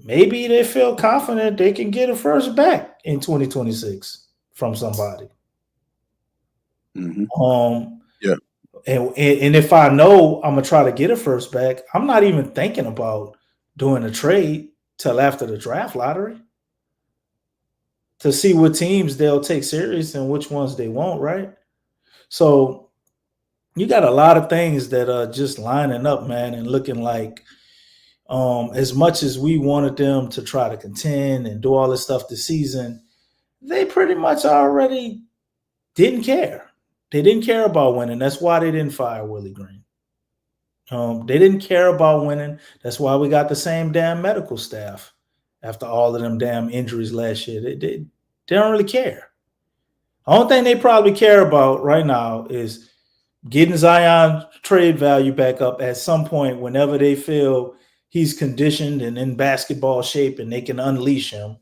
Maybe they feel confident they can get a first back in 2026 from somebody. Mm-hmm. And if I know I'm gonna try to get a first back, I'm not even thinking about doing a trade till after the draft lottery to see what teams they'll take serious and which ones they won't, right? So you got a lot of things that are just lining up, man, and looking like as much as we wanted them to try to contend and do all this stuff this season, they pretty much already didn't care. They didn't care about winning. That's why they didn't fire Willie Green. They didn't care about winning. That's why we got the same damn medical staff after all of them damn injuries last year. They don't really care. The only thing they probably care about right now is getting Zion trade value back up at some point whenever they feel he's conditioned and in basketball shape and they can unleash him.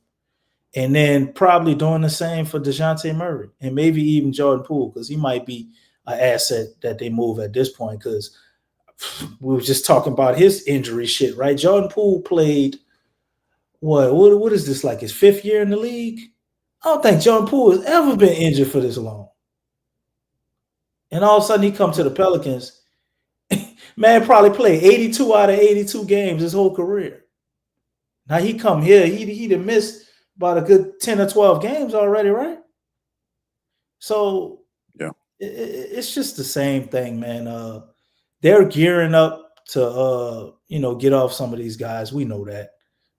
And then probably doing the same for DeJounte Murray and maybe even Jordan Poole, because he might be an asset that they move at this point, because we were just talking about his injury shit, right? Jordan Poole played what is this, like his 5th year in the league? I don't think Jordan Poole has ever been injured for this long. And all of a sudden he come to the Pelicans. Man probably played 82 out of 82 games his whole career. Now he come here, he'd have missed about a good 10 or 12 games already, right? So Yeah, it's just the same thing, man. They're gearing up to get off some of these guys. We know that.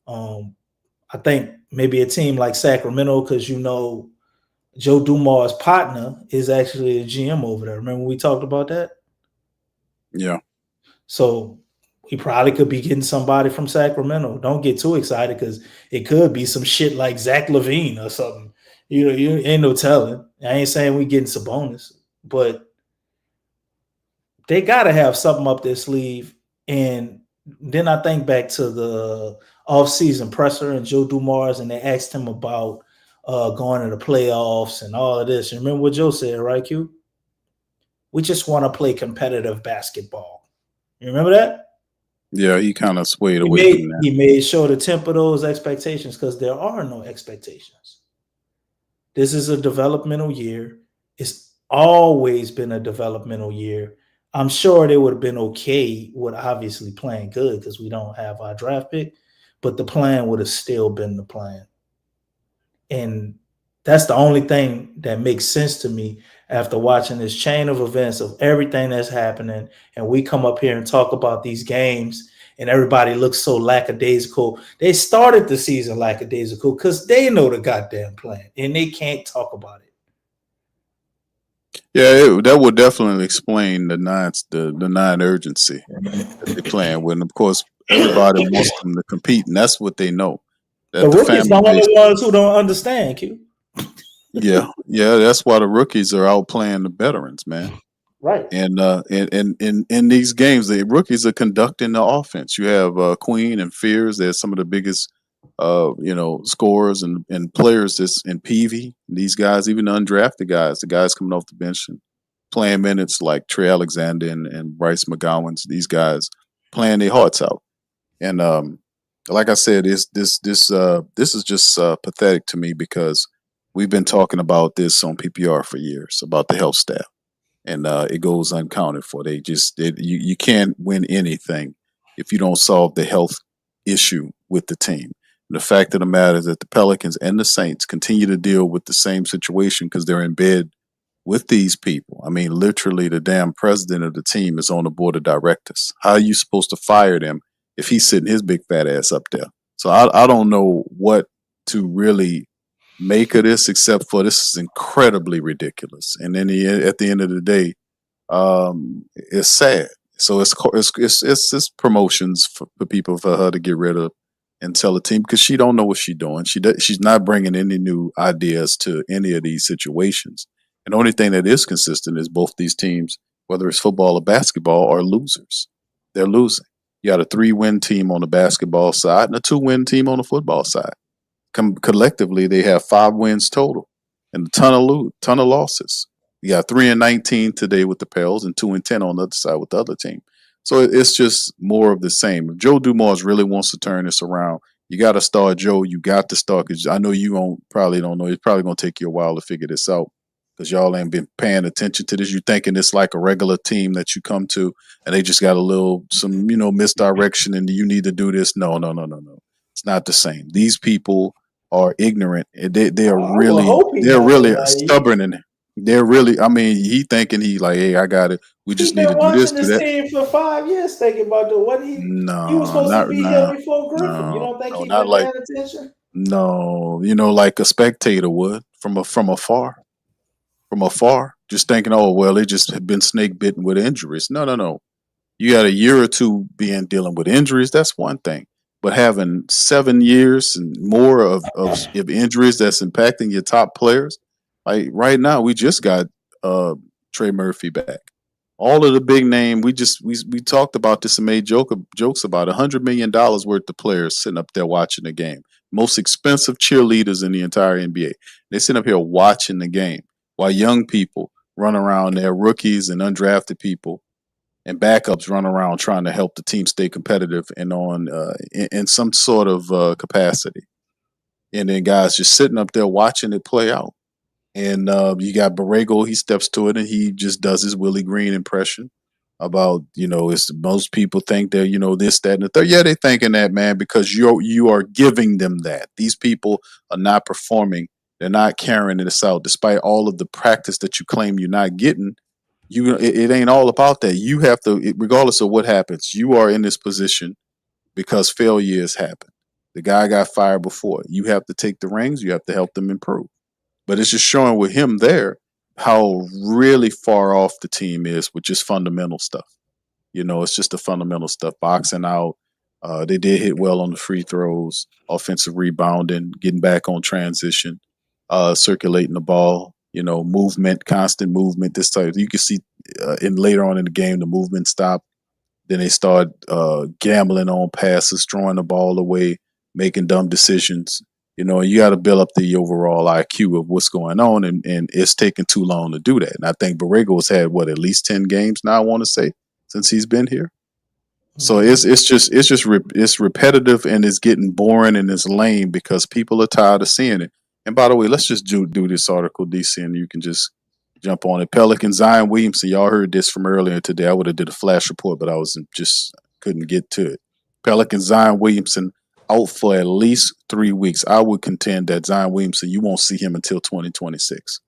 I think maybe a team like Sacramento, because Joe Dumars' partner is actually a GM over there. Remember we talked about that? yeah. So he probably could be getting somebody from Sacramento. Don't get too excited, because it could be some shit like Zach LaVine or something. You ain't no telling. I ain't saying we getting Sabonis, but they got to have something up their sleeve. And then I think back to the offseason presser and Joe Dumars, and they asked him about going to the playoffs and all of this. You remember what Joe said, right, Q? We just want to play competitive basketball. You remember that? Yeah, he kind of swayed away from that. He made sure to temper those expectations, because there are no expectations. This is a developmental year. It's always been a developmental year. I'm sure they would have been okay with obviously playing good, because we don't have our draft pick, but the plan would have still been the plan. And that's the only thing that makes sense to me after watching this chain of events of everything that's happening. And we come up here and talk about these games, and everybody looks so lackadaisical. They started the season lackadaisical because they know the goddamn plan and they can't talk about it. Yeah, that would definitely explain the non-urgency that they're playing with. And of course, everybody wants them to compete, and that's what they know. The That the rookies fan the only base, ones who don't understand, Q. yeah, that's why the rookies are outplaying the veterans, man. Right. And in these games, the rookies are conducting the offense. You have Queen and Fears. They're some of the biggest, scorers and players that's in PV. These guys, even the undrafted guys, the guys coming off the bench and playing minutes like Trey Alexander and Bryce McGowan's. These guys playing their hearts out. And like I said, this is just pathetic to me, because we've been talking about this on PPR for years about the health staff, and it goes uncounted for. You can't win anything if you don't solve the health issue with the team. And the fact of the matter is that the Pelicans and the Saints continue to deal with the same situation because they're in bed with these people. I mean, literally, the damn president of the team is on the board of directors. How are you supposed to fire them if he's sitting his big fat ass up there? So I don't know what to really make of this, except for this is incredibly ridiculous. And then at the end of the day, it's sad. So it's promotions for people for her to get rid of and tell the team, because she don't know what she's doing. She's not bringing any new ideas to any of these situations. And the only thing that is consistent is both these teams, whether it's football or basketball, are losers. They're losing. You got a 3-win team on the basketball side and a 2-win team on the football side. Collectively, they have 5 wins total and a ton of losses. You got 3-19 today with the Pels and 2-10 on the other side with the other team. So it's just more of the same. If Joe Dumars really wants to turn this around, you got to start Joe. You got to start, because I know you probably don't know. It's probably going to take you a while to figure this out, because y'all ain't been paying attention to this. You thinking it's like a regular team that you come to and they just got some misdirection and you need to do this. No. It's not the same. These people are ignorant. They're really stubborn, and they're really, I mean, he thinking he like, hey, I got it. We just need to do this, do that. Team for 5 years thinking about what he was supposed to be here before Griffin. You don't think he's been paying attention? No, like a spectator would from afar. From afar, just thinking, oh, well, they just have been snake bitten with injuries. No. You got a year or two dealing with injuries. That's one thing. But having 7 years and more of injuries that's impacting your top players, like right now, we just got Trey Murphy back. All of the big name, we talked about this and made jokes about $100 million worth of players sitting up there watching the game. most expensive cheerleaders in the entire NBA. They sit up here watching the game while young people run around there, rookies and undrafted people and backups run around trying to help the team stay competitive and on in some sort of capacity. And then guys just sitting up there watching it play out. And you got Borrego, he steps to it and he just does his Willie Green impression about, it's most people think that, this, that, and the third. Yeah, they're thinking that, man, because you are giving them that. These people are not performing. They're not carrying this out. Despite all of the practice that you claim you're not getting, it ain't all about that. You have to, regardless of what happens, you are in this position because failure has happened. The guy got fired before. You have to take the reins. You have to help them improve. But it's just showing with him there how really far off the team is with just fundamental stuff. It's just the fundamental stuff. Boxing out. They did hit well on the free throws, offensive rebounding, getting back on transition, circulating the ball, movement, constant movement. This type. You can see in later on in the game, the movement stopped. Then they start gambling on passes, throwing the ball away, making dumb decisions. You got to build up the overall IQ of what's going on, and it's taking too long to do that. And I think Borrego's had at least 10 games now, I want to say, since he's been here. So it's repetitive and it's getting boring and it's lame because people are tired of seeing it. And by the way, let's just do this article, DC, and you can just jump on it. Pelicans, Zion Williamson. Y'all heard this from earlier today. I would have did a flash report, but I couldn't get to it. Pelicans, Zion Williamson out for at least 3 weeks. I would contend that Zion Williamson, you won't see him until 2026.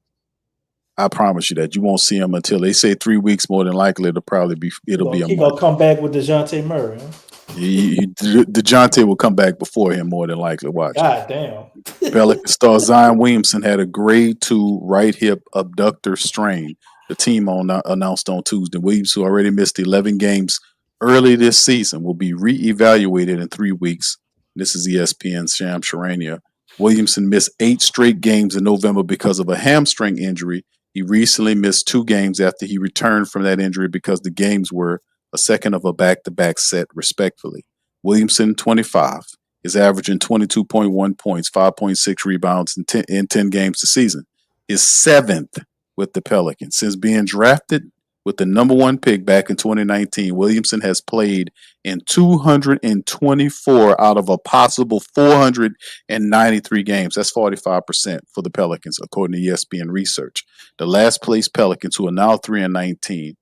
I promise you that you won't see him until they say 3 weeks. More than likely, it'll be a month. He's gonna come back with DeJounte Murray. Huh? DeJounte will come back before him, more than likely. Watch. God damn. Pelican star Zion Williamson had a grade 2 right hip abductor strain. The team announced on Tuesday. Williams, who already missed 11 games early this season, will be reevaluated in 3 weeks. This is ESPN's Sham Charania. Williamson missed 8 straight games in November because of a hamstring injury. He recently missed 2 games after he returned from that injury because the games were a second of a back-to-back set, respectively. Williamson, 25, is averaging 22.1 points, 5.6 rebounds in 10 games this season. His 7th with the Pelicans. Since being drafted with the number 1 pick back in 2019, Williamson has played in 224 out of a possible 493 games. That's 45% for the Pelicans, according to ESPN research. The last place Pelicans, who are now 3-19,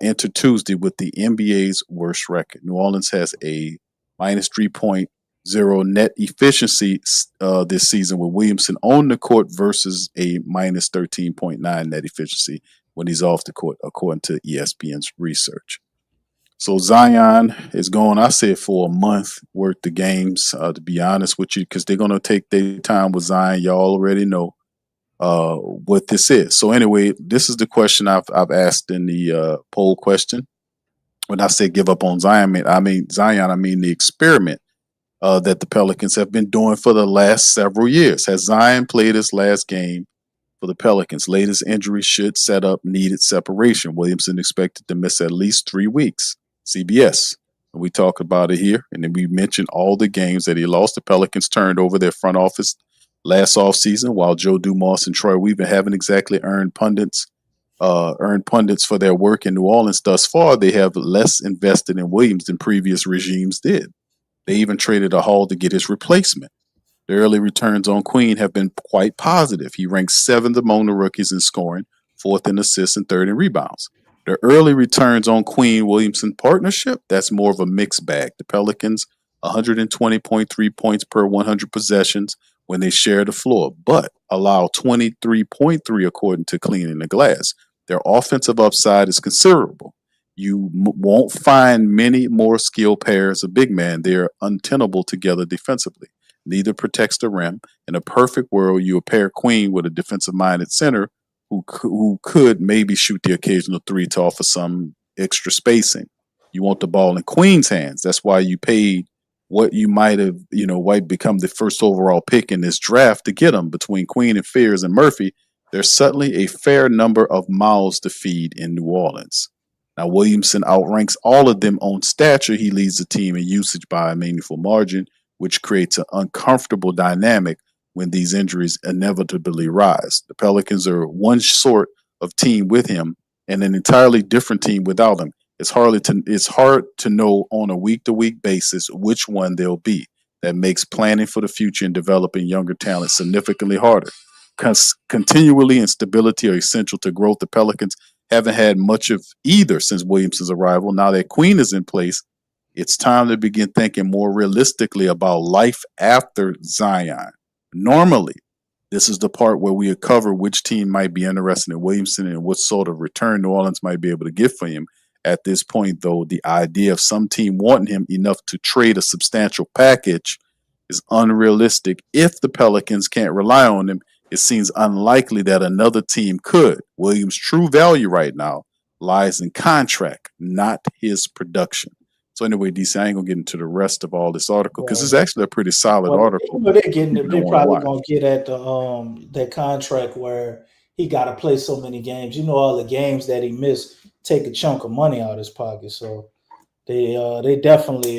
entered Tuesday with the NBA's worst record. New Orleans has a minus 3.0 net efficiency this season with Williamson on the court versus a minus 13.9 net efficiency when he's off the court, according to ESPN's research. So Zion is going, I said, for a month worth of games, to be honest with you, because they're going to take their time with Zion. Y'all already know what this is. So anyway, this is the question I've asked in the poll question. When I say give up on Zion, I mean the experiment that the Pelicans have been doing for the last several years. Has Zion played his last game for the Pelicans? Latest injury should set up needed separation. Williamson expected to miss at least 3 weeks. CBS. We talked about it here, and then we mentioned all the games that he lost. The Pelicans turned over their front office last offseason, while Joe Dumars and Troy Weaver haven't exactly earned pundits for their work in New Orleans thus far. They have less invested in Williams than previous regimes did. They even traded a haul to get his replacement. The early returns on Queen have been quite positive. He ranks 7th among the rookies in scoring, 4th in assists, and 3rd in rebounds. The early returns on Queen-Williamson partnership, that's more of a mixed bag. The Pelicans, 120.3 points per 100 possessions when they share the floor, but allow 23.3 according to Cleaning the Glass. Their offensive upside is considerable. You won't find many more skilled pairs of big man. They're untenable together defensively. Neither protects the rim. In a perfect world, you pair Queen with a defensive-minded center who could maybe shoot the occasional 3 to offer some extra spacing. You want the ball in Queen's hands. That's why you paid what you might have, might become the first overall pick in this draft to get him. Between Queen and Fears and Murphy, there's suddenly a fair number of mouths to feed in New Orleans. Now, Williamson outranks all of them on stature. He leads the team in usage by a meaningful margin. which creates an uncomfortable dynamic when these injuries inevitably rise. The Pelicans are one sort of team with him and an entirely different team without him. It's hard to know on a week to week basis which one they'll be. That makes planning for the future and developing younger talent significantly harder. Continually and stability are essential to growth. The Pelicans haven't had much of either since Williamson's arrival. Now that Queen is in place, it's time to begin thinking more realistically about life after Zion. Normally, this is the part where we cover which team might be interested in Williamson and what sort of return New Orleans might be able to give for him. At this point, though, the idea of some team wanting him enough to trade a substantial package is unrealistic. If the Pelicans can't rely on him, it seems unlikely that another team could. Williams' true value right now lies in contract, not his production. So anyway, DC, I ain't gonna get into the rest of all this article because it's actually a pretty solid article. They're getting. People They're don't wanna probably watch. gonna get at the that contract where he got to play so many games. You know, all the games that he missed take a chunk of money out of his pocket. So they definitely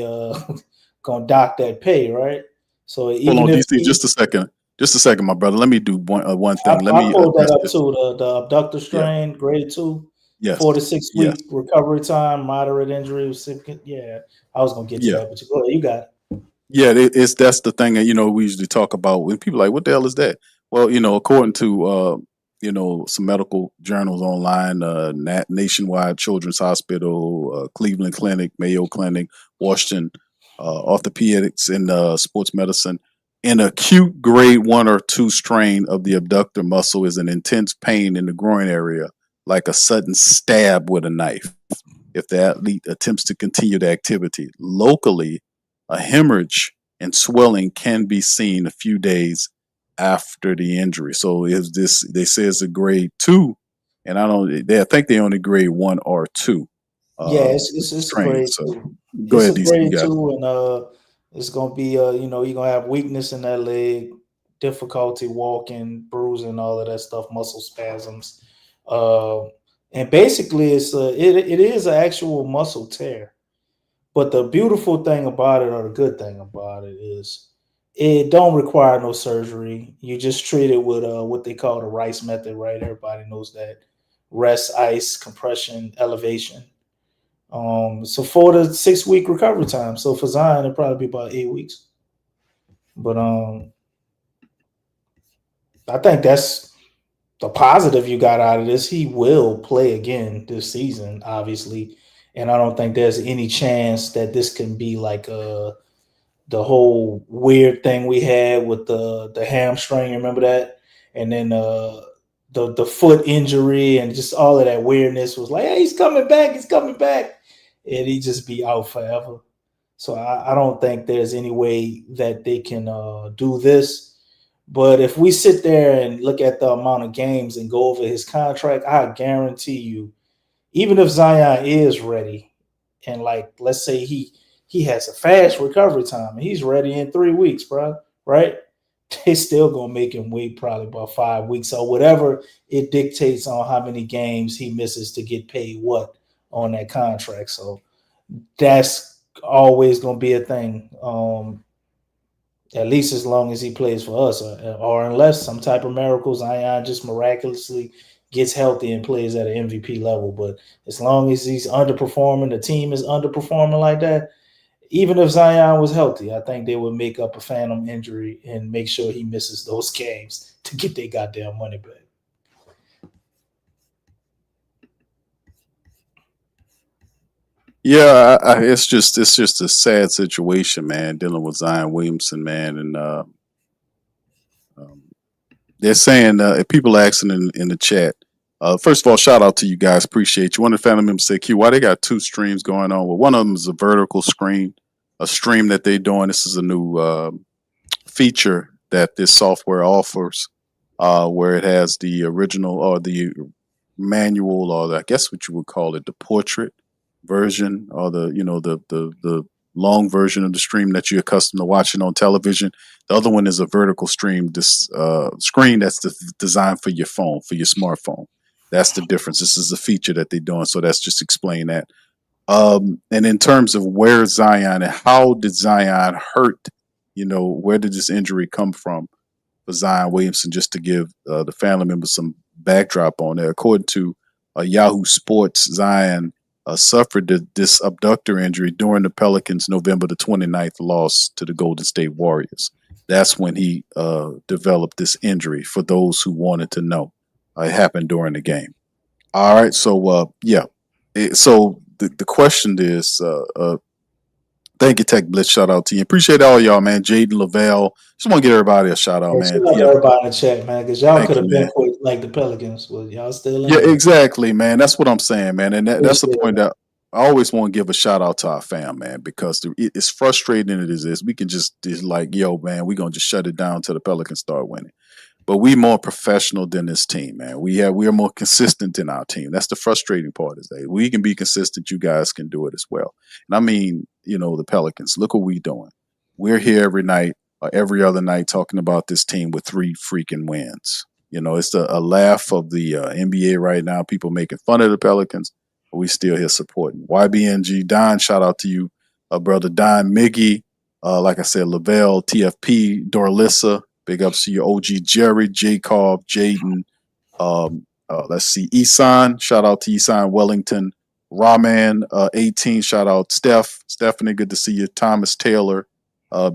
gonna dock that pay, right? So Hold even on, if DC, just a second, my brother. Let me do one thing. Let I me pulled that address up this. too, the abductor Yeah. strain, grade 2, Yes. 4 to 6 Yes. week recovery time, moderate injury, significant. Yeah, I was gonna get to Yeah. that, but go ahead, you got it. Yeah, that's the thing that we usually talk about when people are like, what the hell is that? Well, according to some medical journals online, Nationwide Children's Hospital, Cleveland Clinic, Mayo Clinic, Washington Orthopedics, and Sports Medicine, an acute grade 1 or 2 strain of the abductor muscle is an intense pain in the groin area, like a sudden stab with a knife. If the athlete attempts to continue the activity locally, a hemorrhage and swelling can be seen a few days after the injury. So is this? They say it's a grade 2, and I think they only grade 1 or 2. Yeah, it's a Strain. grade So 2. go It's a ahead, DC. You grade got it. 2, and it's gonna be you're gonna have weakness in that leg, difficulty walking, bruising, all of that stuff, muscle spasms, uh, and basically it is an actual muscle tear. But the beautiful thing about it, or the good thing about it, is it don't require no surgery. You just treat it with what they call the Rice method, right? Everybody knows that: rest, ice, compression, elevation. So 4 to 6 week recovery time. So for Zion, it'll probably be about 8 weeks. But I think that's the positive you got out of this. He will play again this season, obviously, and I don't think there's any chance that this can be like the whole weird thing we had with the hamstring. Remember that? And then the foot injury and just all of that weirdness was like, hey, he's coming back, and he just be out forever. So I don't think there's any way that they can do this. But if we sit there and look at the amount of games and go over his contract, I guarantee you, even if Zion is ready, and like let's say he has a fast recovery time and he's ready in 3 weeks, bro, right? They still gonna make him wait probably about 5 weeks or whatever it dictates on how many games he misses to get paid what on that contract. So that's always gonna be a thing. At least as long as he plays for us, or unless some type of miracle, Zion just miraculously gets healthy and plays at an MVP level. But as long as he's underperforming, the team is underperforming like that, even if Zion was healthy, I think they would make up a phantom injury and make sure he misses those games to get their goddamn money back. Yeah, it's just a sad situation, man, dealing with Zion Williamson, man, and um, they're saying people are asking in the chat. First of all, shout out to you guys, appreciate you. One of the family members said, "Q, why they got 2 streams going on?" Well, one of them is a vertical screen, a stream that they're doing. This is a new feature that this software offers, where it has the original or the manual, or I guess what you would call it, the portrait version, or the long version of the stream that you're accustomed to watching on television. The other one is a vertical stream, this screen that's designed for your phone, for your smartphone. That's the difference. This is a feature that they're doing, so that's just explain that. And in terms of where Zion and how did Zion hurt, where did this injury come from for Zion Williamson? Just to give the family members some backdrop on there. According to Yahoo Sports, Zion suffered this abductor injury during the Pelicans' November the 29th loss to the Golden State Warriors. That's when he developed this injury, for those who wanted to know. It happened during the game. All right, so so the question is, thank you, Tech Blitz. Shout out to you. Appreciate all y'all, man. Jaden Lavelle. Just want to give everybody a shout out, man. Shout out to everybody in the chat, man, because y'all Thank could you, have been man. quit like the Pelicans. Well, y'all still in Yeah, there. exactly, man. That's what I'm saying, man. And that's the Appreciate point that I always want to give a shout out to our fam, man, because it's frustrating it is. We can just like, yo, man, we're gonna just shut it down till the Pelicans start winning. But we more professional than this team, man. We are more consistent than our team. That's the frustrating part, is that we can be consistent. You guys can do it as well. And I mean, the Pelicans, look what we're doing. We're here every night or every other night talking about this team with 3 freaking wins. It's a laugh of the NBA right now. People making fun of the Pelicans, but we still here supporting. YBNG, Don, shout out to you, brother Don Miggy. Like I said, Lavelle, TFP, Dorlissa. Big ups to you, OG Jerry, Jacob, Jaden. Let's see, Isan. Shout out to Isan Wellington. Rahman, 18. Shout out Stephanie, good to see you. Thomas Taylor.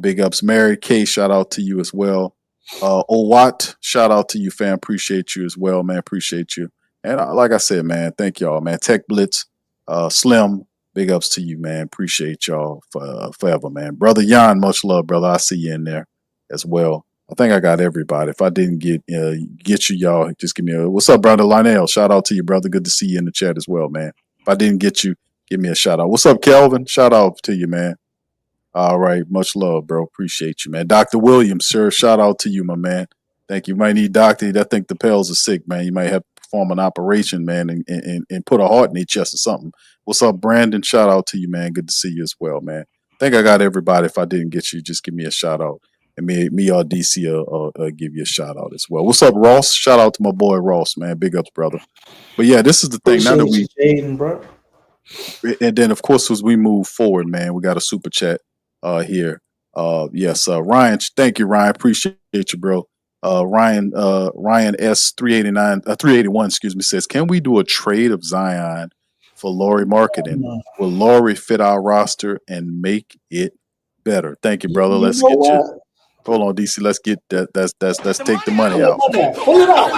Big ups. Mary K. Shout out to you as well. Owat, shout out to you, fam. Appreciate you as well, man. Appreciate you. And like I said, man, thank y'all, man. Tech Blitz, Slim. Big ups to you, man. Appreciate y'all forever, man. Brother Jan, much love, brother. I see you in there as well. I think I got everybody. If I didn't get you, y'all, just give me what's up, brother Lionel? Shout out to you, brother. Good to see you in the chat as well, man. If I didn't get you, give me a shout out. What's up, Kelvin? Shout out to you, man. All right, much love, bro. Appreciate you, man. Dr. Williams, sir, shout out to you, my man. Thank you. You might need doctor. I think the Pels are sick, man. You might have to perform an operation, man, and put a heart in their chest or something. What's up, Brandon? Shout out to you, man. Good to see you as well, man. I think I got everybody. If I didn't get you, just give me a shout out. And me or DC will give you a shout out as well. What's up, Ross? Shout out to my boy Ross, man. Big ups, brother. But yeah, this is the thing. Now that we, Jaden, bro. and then of course as we move forward, man, we got a super chat here. Yes, Ryan. Thank you, Ryan. Appreciate you, bro. Ryan S 381, excuse me, says, can we do a trade of Zion for Laurie marketing? Will Laurie fit our roster and make it better? Thank you, brother. Let's get you. Hold on, DC. Let's get that. Let's take the money out. Pull it out.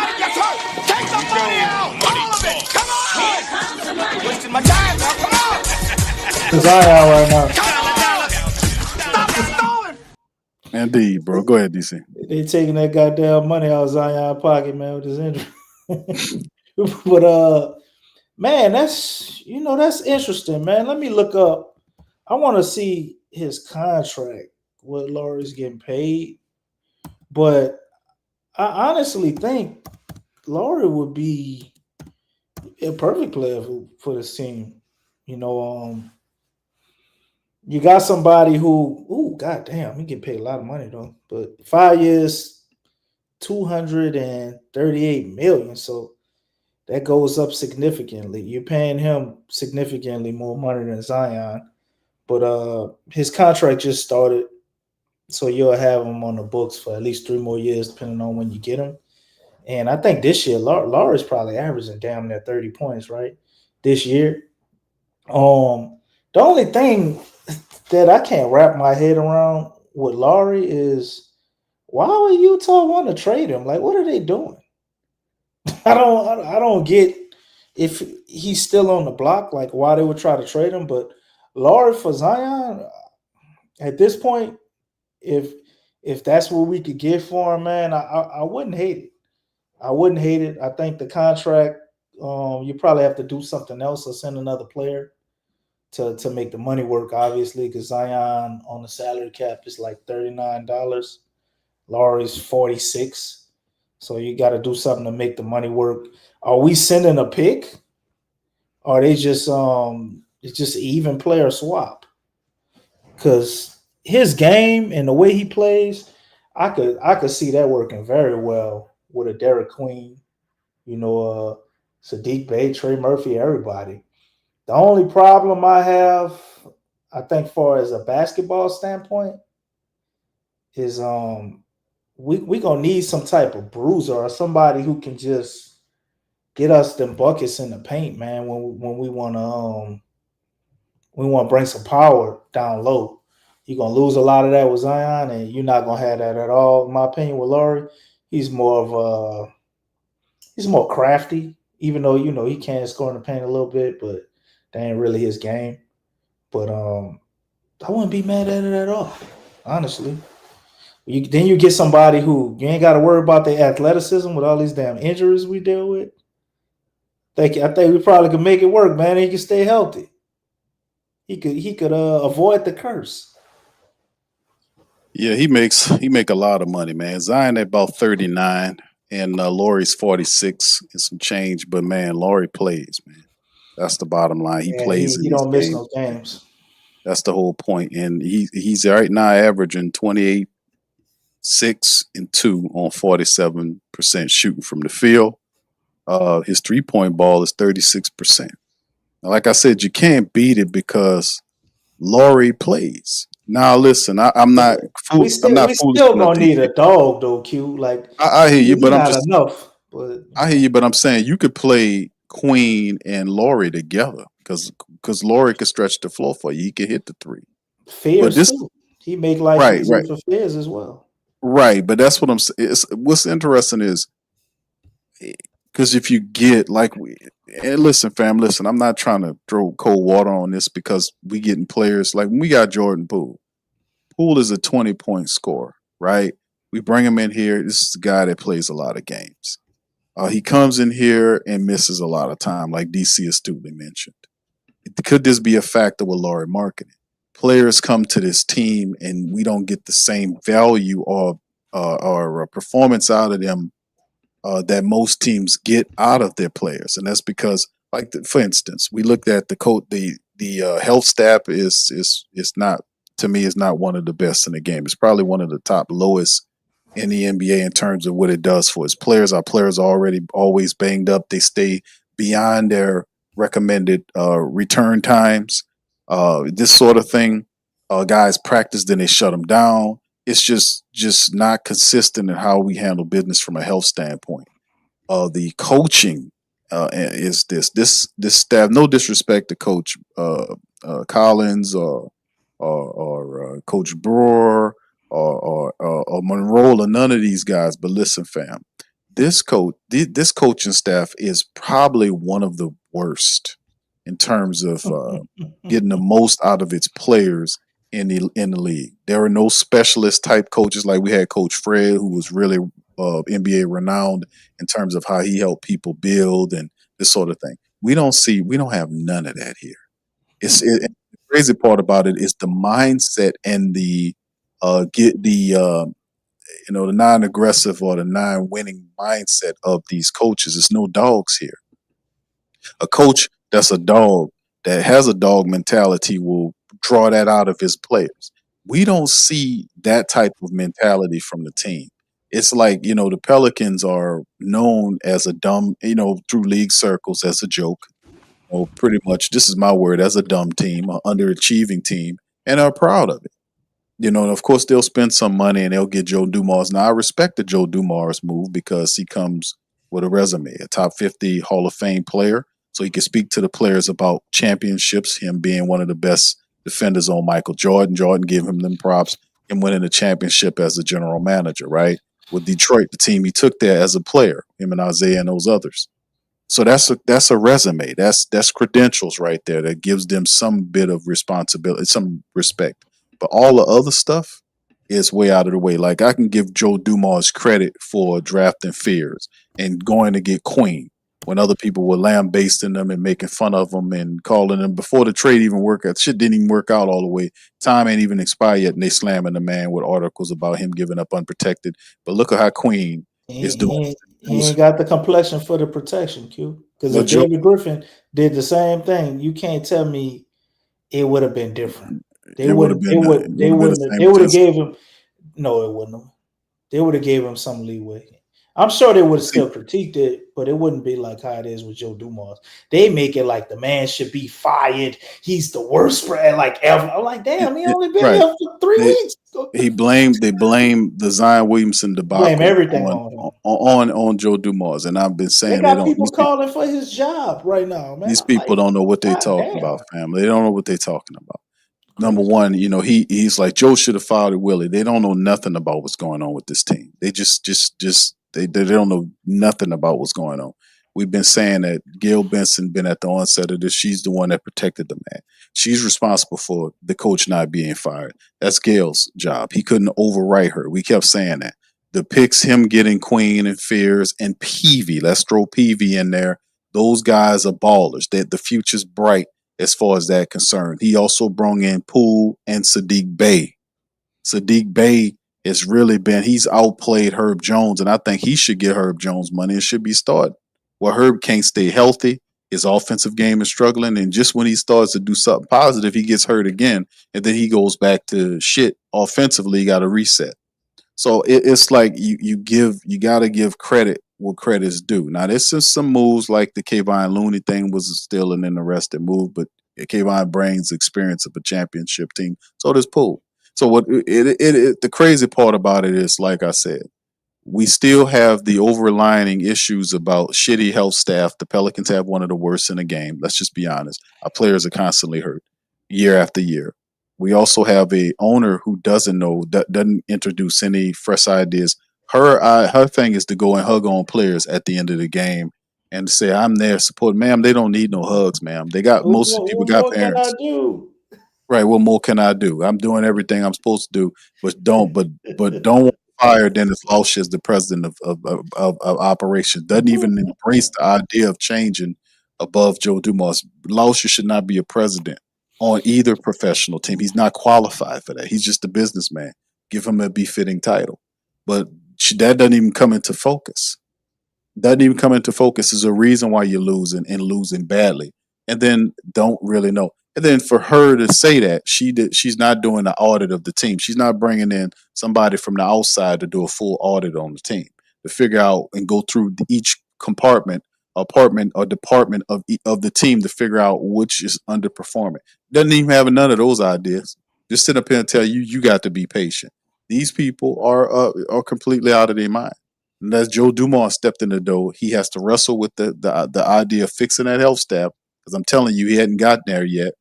Take the money out. All of it. Come on. Wasting my time now. Come on. Zion right now. Stop it, Indeed, bro. Go ahead, DC. They taking that goddamn money out of Zion's pocket, man, with his injury. But man, that's interesting, man. Let me look up. I want to see his contract, what Laurie's getting paid. But I honestly think Laurie would be a perfect player for this team. You got somebody who, goddamn, he get paid a lot of money though. But 5 years, $238 million. So that goes up significantly. You're paying him significantly more money than Zion. But his contract just started. So you'll have him on the books for at least 3 more years, depending on when you get him. And I think this year, Laurie's probably averaging damn near 30 points, right? This year. The only thing that I can't wrap my head around with Laurie is, why would Utah want to trade him? Like, what are they doing? I don't get if he's still on the block, like why they would try to trade him. But Laurie for Zion, at this point, if that's what we could get for him, man, I wouldn't hate it. I wouldn't hate it. I think the contract, you probably have to do something else or send another player to make the money work, obviously, because Zion on the salary cap is like $39. Laurie's 46. So you got to do something to make the money work. Are we sending a pick? Or are they just it's just even player swap? Because his game and the way he plays, I could see that working very well with a Derek Queen, Sadiq Bey, Trey Murphy, everybody. The only problem I have, I think, far as a basketball standpoint, is we gonna need some type of bruiser or somebody who can just get us them buckets in the paint, man. When we wanna bring some power down low. You're gonna lose a lot of that with Zion, and you're not gonna have that at all. In my opinion, with Laurie, he's more of he's more crafty, even though he can score in the paint a little bit, but that ain't really his game. But I wouldn't be mad at it at all, honestly. Then you get somebody who you ain't got to worry about their athleticism with all these damn injuries we deal with. I think we probably could make it work, man. He can stay healthy. He could avoid the curse. Yeah, he make a lot of money, man. Zion at about 39 and Laurie's 46 and some change, but man, Laurie plays, man. That's the bottom line. He And plays in he these don't miss games. no games. That's the whole point. And he's right now averaging 28, 6, and 2 on 47% shooting from the field. His 3-point ball is 36%. Now, like I said, you can't beat it because Laurie plays. Now listen, I'm not We foolish still enough gonna to need a dog though, Q. Like I hear you, he but I'm not just enough. But I hear you, but I'm saying you could play Queen and Laurie together because Laurie could stretch the floor for you. He could hit the three. But Fierce this too. He make life right, easier right, for Fierce as well. right. But that's what I'm saying. What's interesting is because if you get like and listen, fam, listen, I'm not trying to throw cold water on this because we getting players like when we got Jordan Poole. Poole is a 20-point scorer, right? We bring him in here. This is a guy that plays a lot of games. He comes in here and misses a lot of time, like DC astutely mentioned. Could this be a factor with Laurie marketing? Players come to this team and we don't get the same value or performance out of them that most teams get out of their players, and that's because, like, for instance, we looked at the health staff is not, to me, is not one of the best in the game. It's probably one of the top lowest in the NBA in terms of what it does for its players. Our players are already always banged up. They stay beyond their recommended return times. This sort of thing. Guys practice, then they shut them down. It's just not consistent in how we handle business from a health standpoint. The coaching is this staff. No disrespect to Coach Collins or Coach Brewer or Monroe or none of these guys. But listen, fam, this coaching staff is probably one of the worst in terms of getting the most out of its players in the league. There are no specialist type coaches like we had Coach Fred, who was really NBA renowned in terms of how he helped people build and this sort of thing. We don't have none of that here. The crazy part about it is the mindset and the get the non-aggressive or the non-winning mindset of these coaches. There's no dogs here. A coach that's a dog, that has a dog mentality, will draw that out of his players. We don't see that type of mentality from the team. It's like, the Pelicans are known as a dumb, through league circles as a joke. Pretty much, this is my word, as a dumb team, an underachieving team, and are proud of it. And of course, they'll spend some money and they'll get Joe Dumars. Now, I respect the Joe Dumars move because he comes with a resume, a top 50 Hall of Fame player. So he can speak to the players about championships, him being one of the best defenders on Michael Jordan. Jordan gave him them props and winning a championship as a general manager, right? With Detroit, the team he took there as a player, him and Isaiah and those others. So that's a resume. That's credentials right there that gives them some bit of responsibility, some respect. But all the other stuff is way out of the way. Like, I can give Joe Dumars credit for drafting Fears and going to get Queen when other people were lambasting them and making fun of them and calling them before the trade even worked out. Shit didn't even work out all the way. Time ain't even expired yet, and they slamming the man with articles about him giving up unprotected. But look at how Queen is doing. He ain't got the complexion for the protection, Q. Because But if Joe, David Griffin did the same thing, you can't tell me it would have been different. They it would have wouldn't. been They the wouldn't. same They would have intensity. gave him. No, it wouldn't have. They would have gave him some leeway. I'm sure they would have still critiqued it, but it wouldn't be like how it is with Joe Dumars. They make it like the man should be fired. He's the worst friend like ever. I'm like, damn, he only been Right. there for 3 They weeks. they blame the Zion Williamson Blame debacle everything on him. on Joe Dumars, and I've been They saying got people calling for his job right now, man. these I'm people like, don't know what they're God talking damn. about, family. They don't know what they're talking about. Number Crazy. one, he's like Joe should have fired Willie. They don't know nothing about what's going on with this team. They they don't know nothing about what's going on. We've been saying that Gail Benson been at the onset of this. She's the one that protected the man. She's responsible for the coach not being fired. That's Gail's job. He couldn't overwrite her. We kept saying that. The picks, him getting Queen and Fears and Peavy. Let's throw Peavy in there. Those guys are ballers. That the future's bright as far as that concerned. He also brought in Poole and Sadiq Bey. Sadiq Bey has really he's outplayed Herb Jones, and I think he should get Herb Jones money and should be starting. Well, Herb can't stay healthy. His offensive game is struggling, and just when he starts to do something positive, he gets hurt again, and then he goes back to shit offensively. Got to reset. So it's like you got to give credit what credit's due. Now there's just some moves like the Kayvon Looney thing was still an interesting move, but Kayvon brings experience of a championship team. So does Poole. So what the crazy part about it is, like I said, we still have the overlining issues about shitty health staff. The Pelicans have one of the worst in the game. Let's just be honest. Our players are constantly hurt year after year. We also have a owner who doesn't know, doesn't introduce any fresh ideas. Her thing is to go and hug on players at the end of the game and say, "I'm there support." Ma'am, they don't need no hugs, ma'am. They got most people What got more can I parents. do? Right. What more can I do? I'm doing everything I'm supposed to do, but don't want to fire Dennis Lausch as the president of operations. Doesn't even embrace the idea of changing above Joe Dumas. Lausch should not be a president on either professional team. He's not qualified for that. He's just a businessman. Give him a befitting title. But that doesn't even come into focus. Doesn't even come into focus is a reason why you're losing and losing badly. And then don't really know. And then for her to say that she's not doing the audit of the team. She's not bringing in somebody from the outside to do a full audit on the team to figure out and go through each compartment, apartment, or department of the team to figure out which is underperforming. Doesn't even have none of those ideas. Just sit up here and tell you got to be patient. These people are completely out of their mind. And as Joe Dumars stepped in the door, he has to wrestle with the idea of fixing that health staff. Because I'm telling you, he hadn't gotten there yet.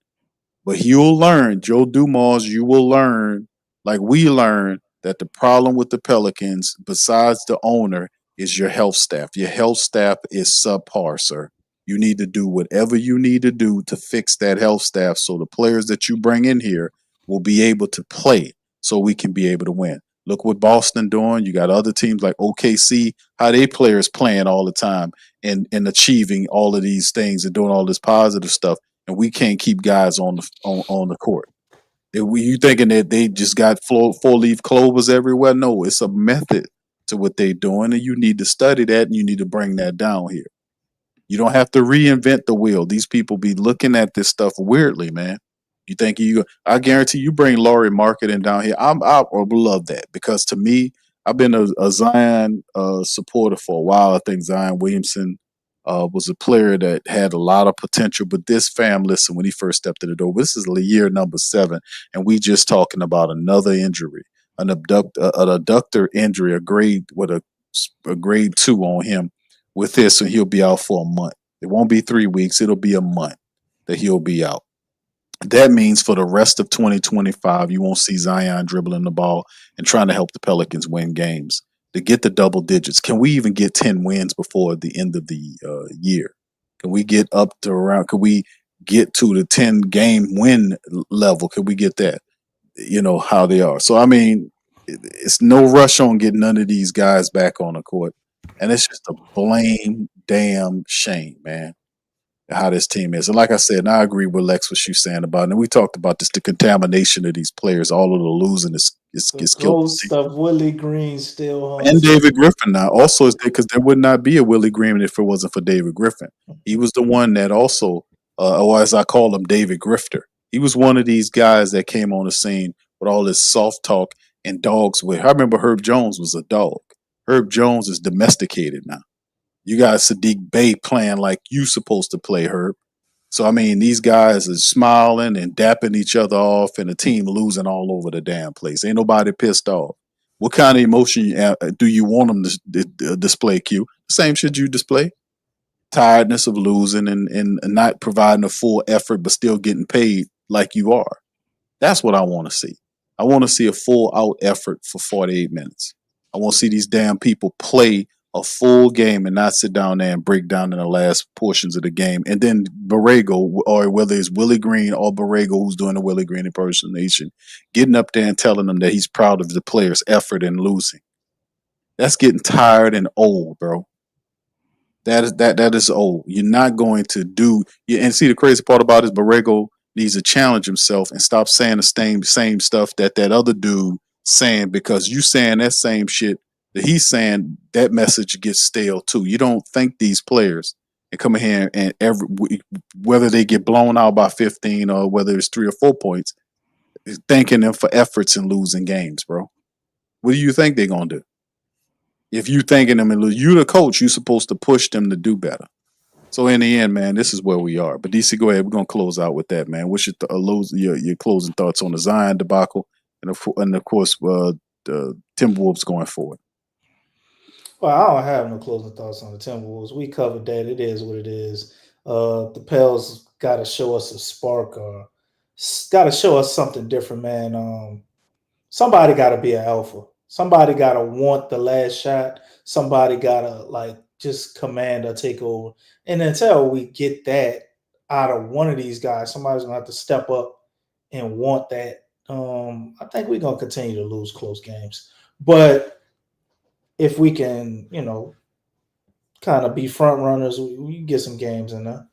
But you'll learn, Joe Dumars, you will learn, like we learned, that the problem with the Pelicans, besides the owner, is your health staff. Your health staff is subpar, sir. You need to do whatever you need to do to fix that health staff so the players that you bring in here will be able to play so we can be able to win. Look what Boston doing. You got other teams like OKC, how they players playing all the time and achieving all of these things and doing all this positive stuff, and we can't keep guys on the court. You thinking that they just got four-leaf clovers everywhere? No, it's a method to what they're doing, and you need to study that and you need to bring that down here. You don't have to reinvent the wheel. These people be looking at this stuff weirdly, man. You think I guarantee you bring Laurie Marketing down here. I would love that because to me, I've been a Zion supporter for a while. I think Zion Williamson was a player that had a lot of potential. But this fam, listen, when he first stepped to the door, this is year number 7, and we just talking about another injury, an adductor injury, a grade 2 on him with this, and he'll be out for a month. It won't be 3 weeks. It'll be a month that he'll be out. That means for the rest of 2025, you won't see Zion dribbling the ball and trying to help the Pelicans win games to get the double digits. Can we even get 10 wins before the end of the year? Can we get up to around? Can we get to the 10 game win level? Can we get that? You know how they are. So I mean, it's no rush on getting none of these guys back on the court, and it's just a blame damn shame, man, how this team is. And like I said, and I agree with Lex what she's saying about it. And we talked about this, the contamination of these players, all of the losing is killed. Gold stuff. Willie Green still And David Griffin now also is there because there would not be a Willie Green if it wasn't for David Griffin. He was the one that also, or as I call him, David Grifter. He was one of these guys that came on the scene with all this soft talk and dogs with. I remember Herb Jones was a dog. Herb Jones is domesticated now. You got Sadiq Bey playing like you supposed to play, Herb. So I mean, these guys are smiling and dapping each other off, and the team losing all over the damn place. Ain't nobody pissed off. What kind of emotion do you want them to display, Q? The same shit you display. Tiredness of losing and not providing a full effort, but still getting paid like you are. That's what I want to see. I want to see a full out effort for 48 minutes. I want to see these damn people play a full game and not sit down there and break down in the last portions of the game. And then Borrego, or whether it's Willie Green or Borrego, who's doing the Willie Green impersonation, getting up there and telling them that he's proud of the player's effort in losing. That's getting tired and old, bro. That is old. You're not going to do. And see, the crazy part about it is Borrego needs to challenge himself and stop saying the same stuff that other dude saying, because you saying that same shit that he's saying, that message gets stale too. You don't think these players and come in here and whether they get blown out by 15 or whether it's 3 or 4 points, thanking them for efforts in losing games, bro. What do you think they're gonna do? If you thanking them and lose, you the coach, you're supposed to push them to do better. So in the end, man, this is where we are. But DC, go ahead. We're gonna close out with that, man. What's your closing thoughts on the Zion debacle and of course the Timberwolves going forward? Well, I don't have no closing thoughts on the Timberwolves. We covered that. It is what it is. The Pels got to show us a spark, or got to show us something different, man. Somebody got to be an alpha. Somebody got to want the last shot. Somebody got to just command or take over. And until we get that out of one of these guys, somebody's gonna have to step up and want that. I think we're gonna continue to lose close games, but if we can, kind of be front runners, we get some games in there.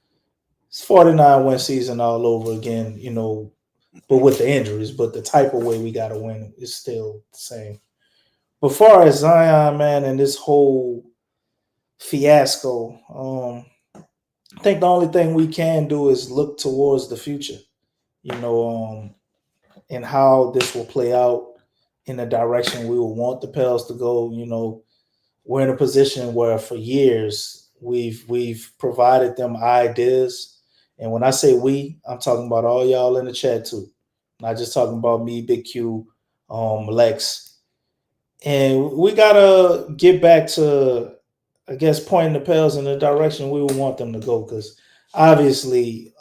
It's 49-win season all over again, but with the injuries. But the type of way we got to win is still the same. But far as Zion, man, and this whole fiasco, I think the only thing we can do is look towards the future, and how this will play out in the direction we will want the Pels to go. We're in a position where for years we've provided them ideas. And when I say we, I'm talking about all y'all in the chat too. Not just talking about me, Big Q, Lex. And we gotta get back to, I guess, pointing the Pels in the direction we would want them to go. Because obviously,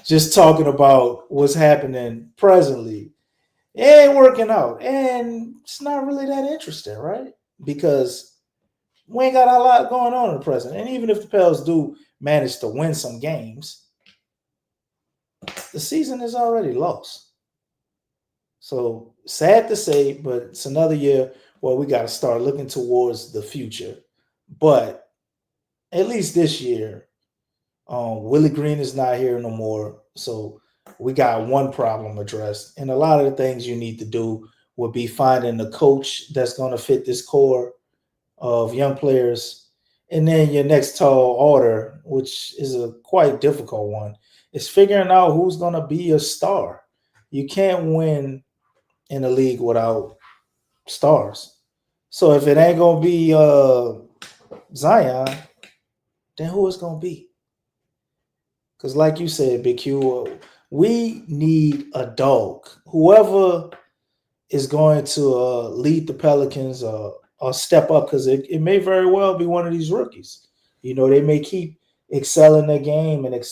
just talking about what's happening presently, it ain't working out. And it's not really that interesting, right? Because we ain't got a lot going on in the present. And even if the Pels do manage to win some games, the season is already lost. So sad to say, but it's another year where we got to start looking towards the future. But at least this year, Willie Green is not here no more. So we got one problem addressed. And a lot of the things you need to do would be finding a coach that's going to fit this core of young players. And then your next tall order, which is a quite difficult one, is figuring out who's going to be a star. You can't win in a league without stars. So if it ain't going to be Zion, then who is going to be? Because like you said, Big Q, we need a dog. Whoever is going to lead the Pelicans or step up, because it may very well be one of these rookies. They may keep excelling their game. And at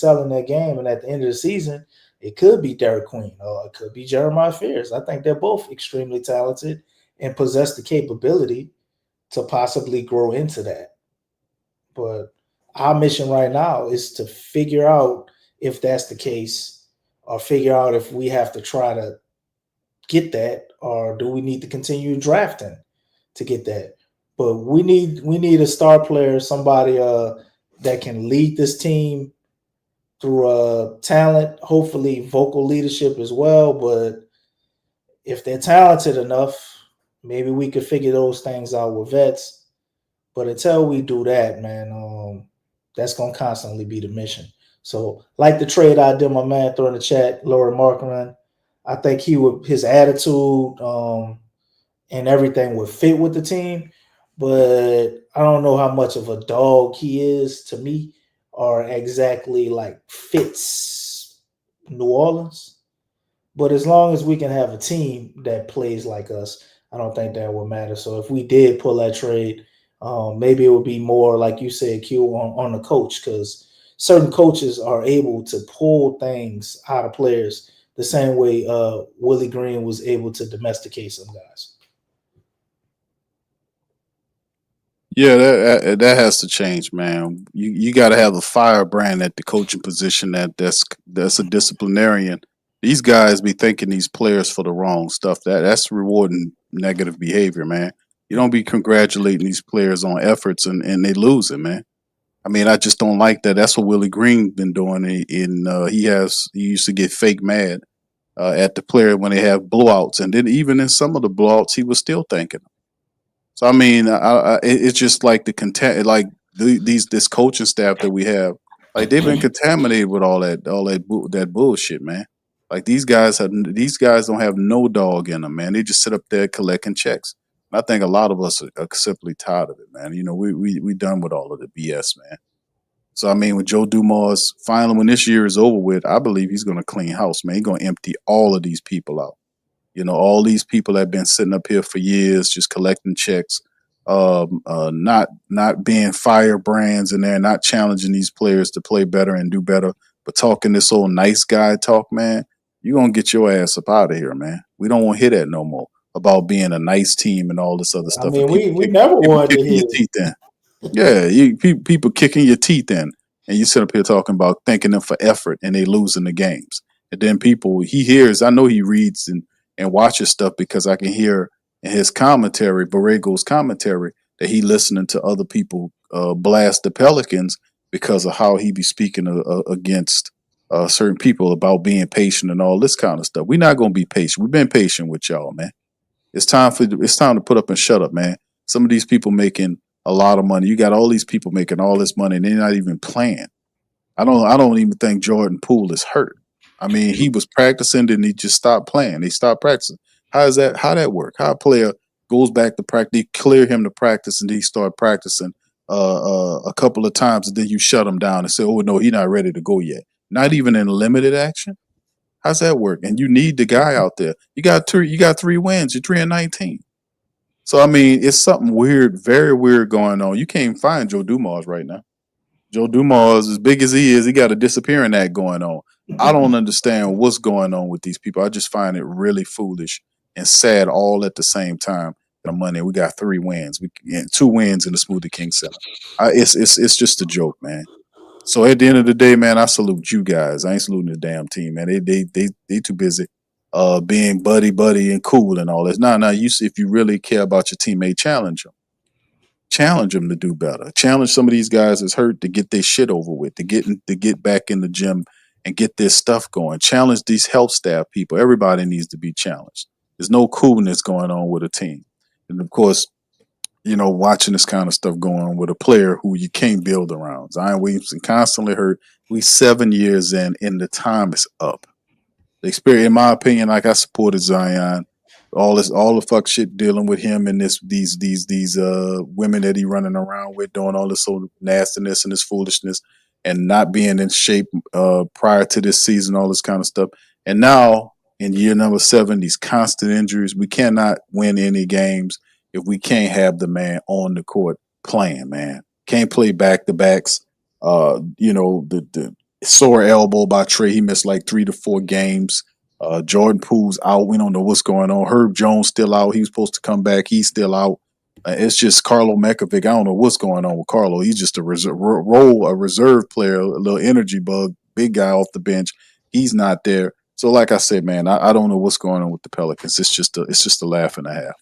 the end of the season, it could be Derek Queen or it could be Jeremiah Fears. I think they're both extremely talented and possess the capability to possibly grow into that. But our mission right now is to figure out if that's the case, or figure out if we have to try to get that, or do we need to continue drafting to get that. But we need a star player, somebody that can lead this team through talent, hopefully vocal leadership as well. But if they're talented enough, maybe we could figure those things out with vets. But until we do that, man, that's going to constantly be the mission. So like the trade idea my man threw in the chat, Laura Markman, I think his attitude and everything would fit with the team. but I don't know how much of a dog he is to me, or exactly like fits New Orleans. But as long as we can have a team that plays like us, I don't think that would matter. So if we did pull that trade, maybe it would be more like you said, Q, on the coach, because certain coaches are able to pull things out of players the same way Willie Green was able to domesticate some guys. Yeah, that has to change, man. You got to have a firebrand at the coaching position that's a disciplinarian. These guys be thanking these players for the wrong stuff. That's rewarding negative behavior, man. You don't be congratulating these players on efforts and they losing, man. I mean, I just don't like that. That's what Willie Green been doing. He used to get fake mad at the player when they have blowouts, and then even in some of the blowouts, he was still thanking. So I mean, it's just like this coaching staff that we have, like they've been contaminated with that bullshit, man. Like these guys don't have no dog in them, man. They just sit up there collecting checks. And I think a lot of us are simply tired of it, man. You know, we done with all of the BS, man. So I mean, when Joe Dumars finally, when this year is over with, I believe he's going to clean house, man. He's going to empty all of these people out. You know, all these people that have been sitting up here for years, just collecting checks, not being firebrands in there, not challenging these players to play better and do better, but talking this old nice guy talk, man. You gonna get your ass up out of here, man. We don't want to hear that no more about being a nice team and all this other I stuff, and mean, we never people wanted to kicking hear your it. teeth in. Yeah, people kicking your teeth in, and you sit up here talking about thanking them for effort, and they losing the games. And then people he hears, I know he reads and watches stuff because I can hear in his commentary, Borrego's commentary, that he listening to other people blast the Pelicans because of how he be speaking against certain people about being patient and all this kind of stuff. We're not gonna be patient. We've been patient with y'all, man. It's time to put up and shut up, man. Some of these people making a lot of money. You got all these people making all this money and they're not even playing. I don't even think Jordan Poole is hurt. I mean, he was practicing, then he just stopped playing. He stopped practicing. How that work? How a player goes back to practice, they clear him to practice and then he start practicing a couple of times and then you shut him down and say, oh no, he's not ready to go yet. Not even in limited action. How's that work? And you need the guy out there. You got 3 wins. You're 3-19. So I mean, it's something weird, very weird going on. You can't find Joe Dumars right now. Joe Dumars, as big as he is, he got a disappearing act going on. I don't understand what's going on with these people. I just find it really foolish and sad all at the same time. The money, we got 3 wins, 2 wins in the Smoothie King Center. It's just a joke, man. So at the end of the day, man, I salute you guys. I ain't saluting the damn team, man. They too busy being buddy and cool and all this. Nah, you see, if you really care about your teammate, challenge them. Challenge them to do better. Challenge some of these guys that's hurt to get their shit over with, to get back in the gym and get this stuff going. Challenge these health staff people. Everybody needs to be challenged. There's no coolness going on with a team. And of course, you know, watching this kind of stuff going on with a player who you can't build around. Zion Williamson constantly hurt. We 7 years in, and the time is up. The experience, in my opinion, like I supported Zion. All the fuck shit dealing with him and these women that he running around with, doing all this sort of nastiness and this foolishness, and not being in shape prior to this season, all this kind of stuff. And now in year number 7, these constant injuries. We cannot win any games if we can't have the man on the court playing. Man, can't play back to backs. The sore elbow by Trey. He missed like 3 to 4 games. Jordan Poole's out. We don't know what's going on. Herb Jones still out. He was supposed to come back. He's still out. It's just Carlo Mekovic. I don't know what's going on with Carlo. He's just a reserve player, a little energy bug, big guy off the bench. He's not there. So, like I said, man, I don't know what's going on with the Pelicans. It's just a laugh and a half.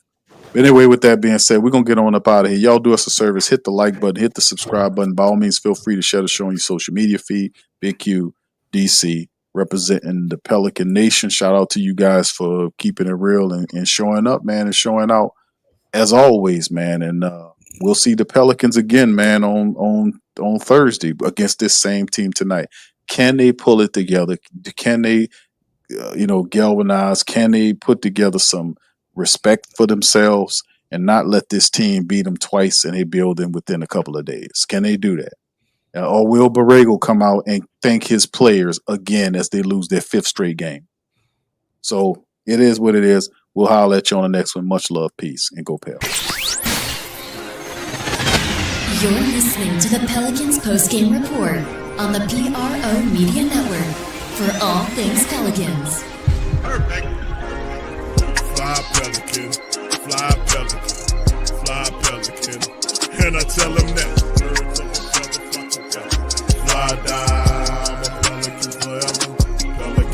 But anyway, with that being said, we're going to get on up out of here. Y'all do us a service. Hit the like button. Hit the subscribe button. By all means, feel free to share the show on your social media feed. Big Q, DC, representing the Pelican Nation. Shout out to you guys for keeping it real and showing up, man, and showing out as always, man. And we'll see the Pelicans again, man, on Thursday against this same team tonight. Can they pull it together? Can they galvanize? Can they put together some respect for themselves and not let this team beat them twice in a building within a couple of days? Can they do that? Or will Borrego come out and thank his players again as they lose their 5th straight game? So it is what it is. We'll holler at you on the next one. Much love, peace, and go Pels. You're listening to the Pelicans postgame report on the PRO Media Network for all things Pelicans. Perfect. Fly Pelican, fly Pelican, fly Pelican. And I tell them that. Fly down, I'm a Pelican forever.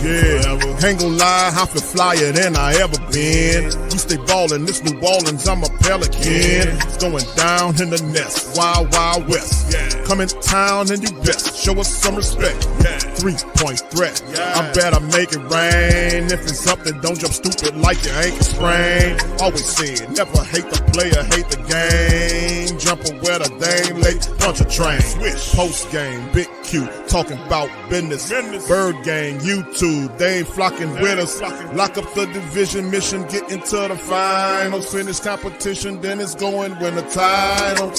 Yeah, ain't gon' lie, I feel flyer than I ever been. We stay ballin', this New Orleans, I'm a Pelican. It's going down in the nest, wild, wild west. Come in town and you best, show us some respect. 3-point threat, I better make it rain. If it's something, don't jump stupid like your ankle sprain. Always said, never hate the player, hate the game. Jumper where the dame late, punch a train. Post game, big Q, talking about business. Bird gang, YouTube, they ain't flocking with us. Lock up the division mission, get into the finals. Finish competition, then it's going win the title.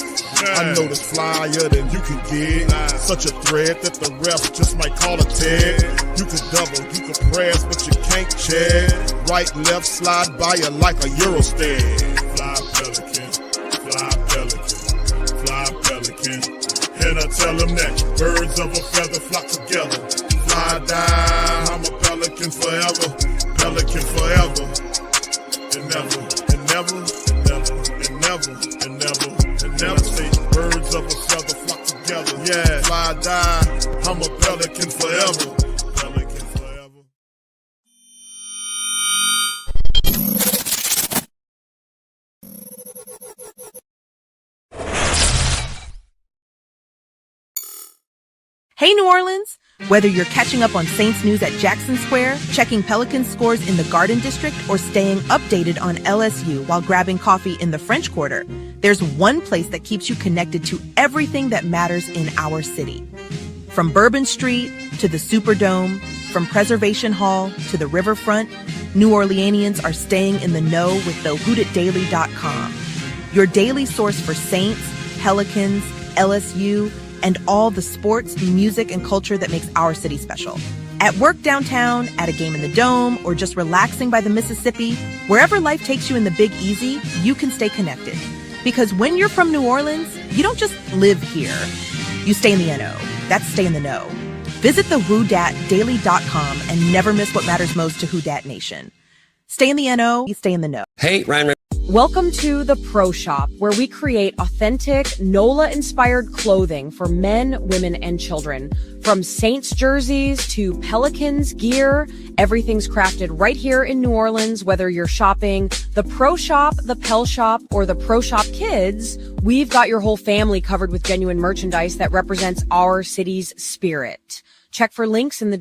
I know this flyer than you can get. Such a threat that the ref just might call a tag. You could double, you could press, but you can't check. Right, left, slide by you like a Eurostep. Fly Pelican, fly Pelican, fly Pelican. And I tell them that birds of a feather flock together. Fly down, I'm a Pelican forever, Pelican forever. And never, and never, and never, and never, and never, and never say birds of a feather flock together. Yeah, fly down, I'm a Pelican forever, Pelican forever. Hey, New Orleans! Whether you're catching up on Saints news at Jackson Square, checking Pelicans scores in the Garden District, or staying updated on LSU while grabbing coffee in the French Quarter, there's one place that keeps you connected to everything that matters in our city. From Bourbon Street to the Superdome, from Preservation Hall to the riverfront, New Orleanians are staying in the know with the WhoDatDaily.com. Your daily source for Saints, Pelicans, LSU, and all the sports, music, and culture that makes our city special. At work downtown, at a game in the Dome, or just relaxing by the Mississippi, wherever life takes you in the Big Easy, you can stay connected. Because when you're from New Orleans, you don't just live here. You stay in the NO. That's stay in the know. Visit the WhoDatDaily.com and never miss what matters most to Who Dat Nation. Stay in the NO, you stay in the know. Hey, Ryan. Welcome to the Pro Shop, where we create authentic NOLA-inspired clothing for men, women, and children. From Saints jerseys to Pelicans gear, everything's crafted right here in New Orleans. Whether you're shopping the Pro Shop, the Pel Shop, or the Pro Shop Kids, we've got your whole family covered with genuine merchandise that represents our city's spirit. Check for links in the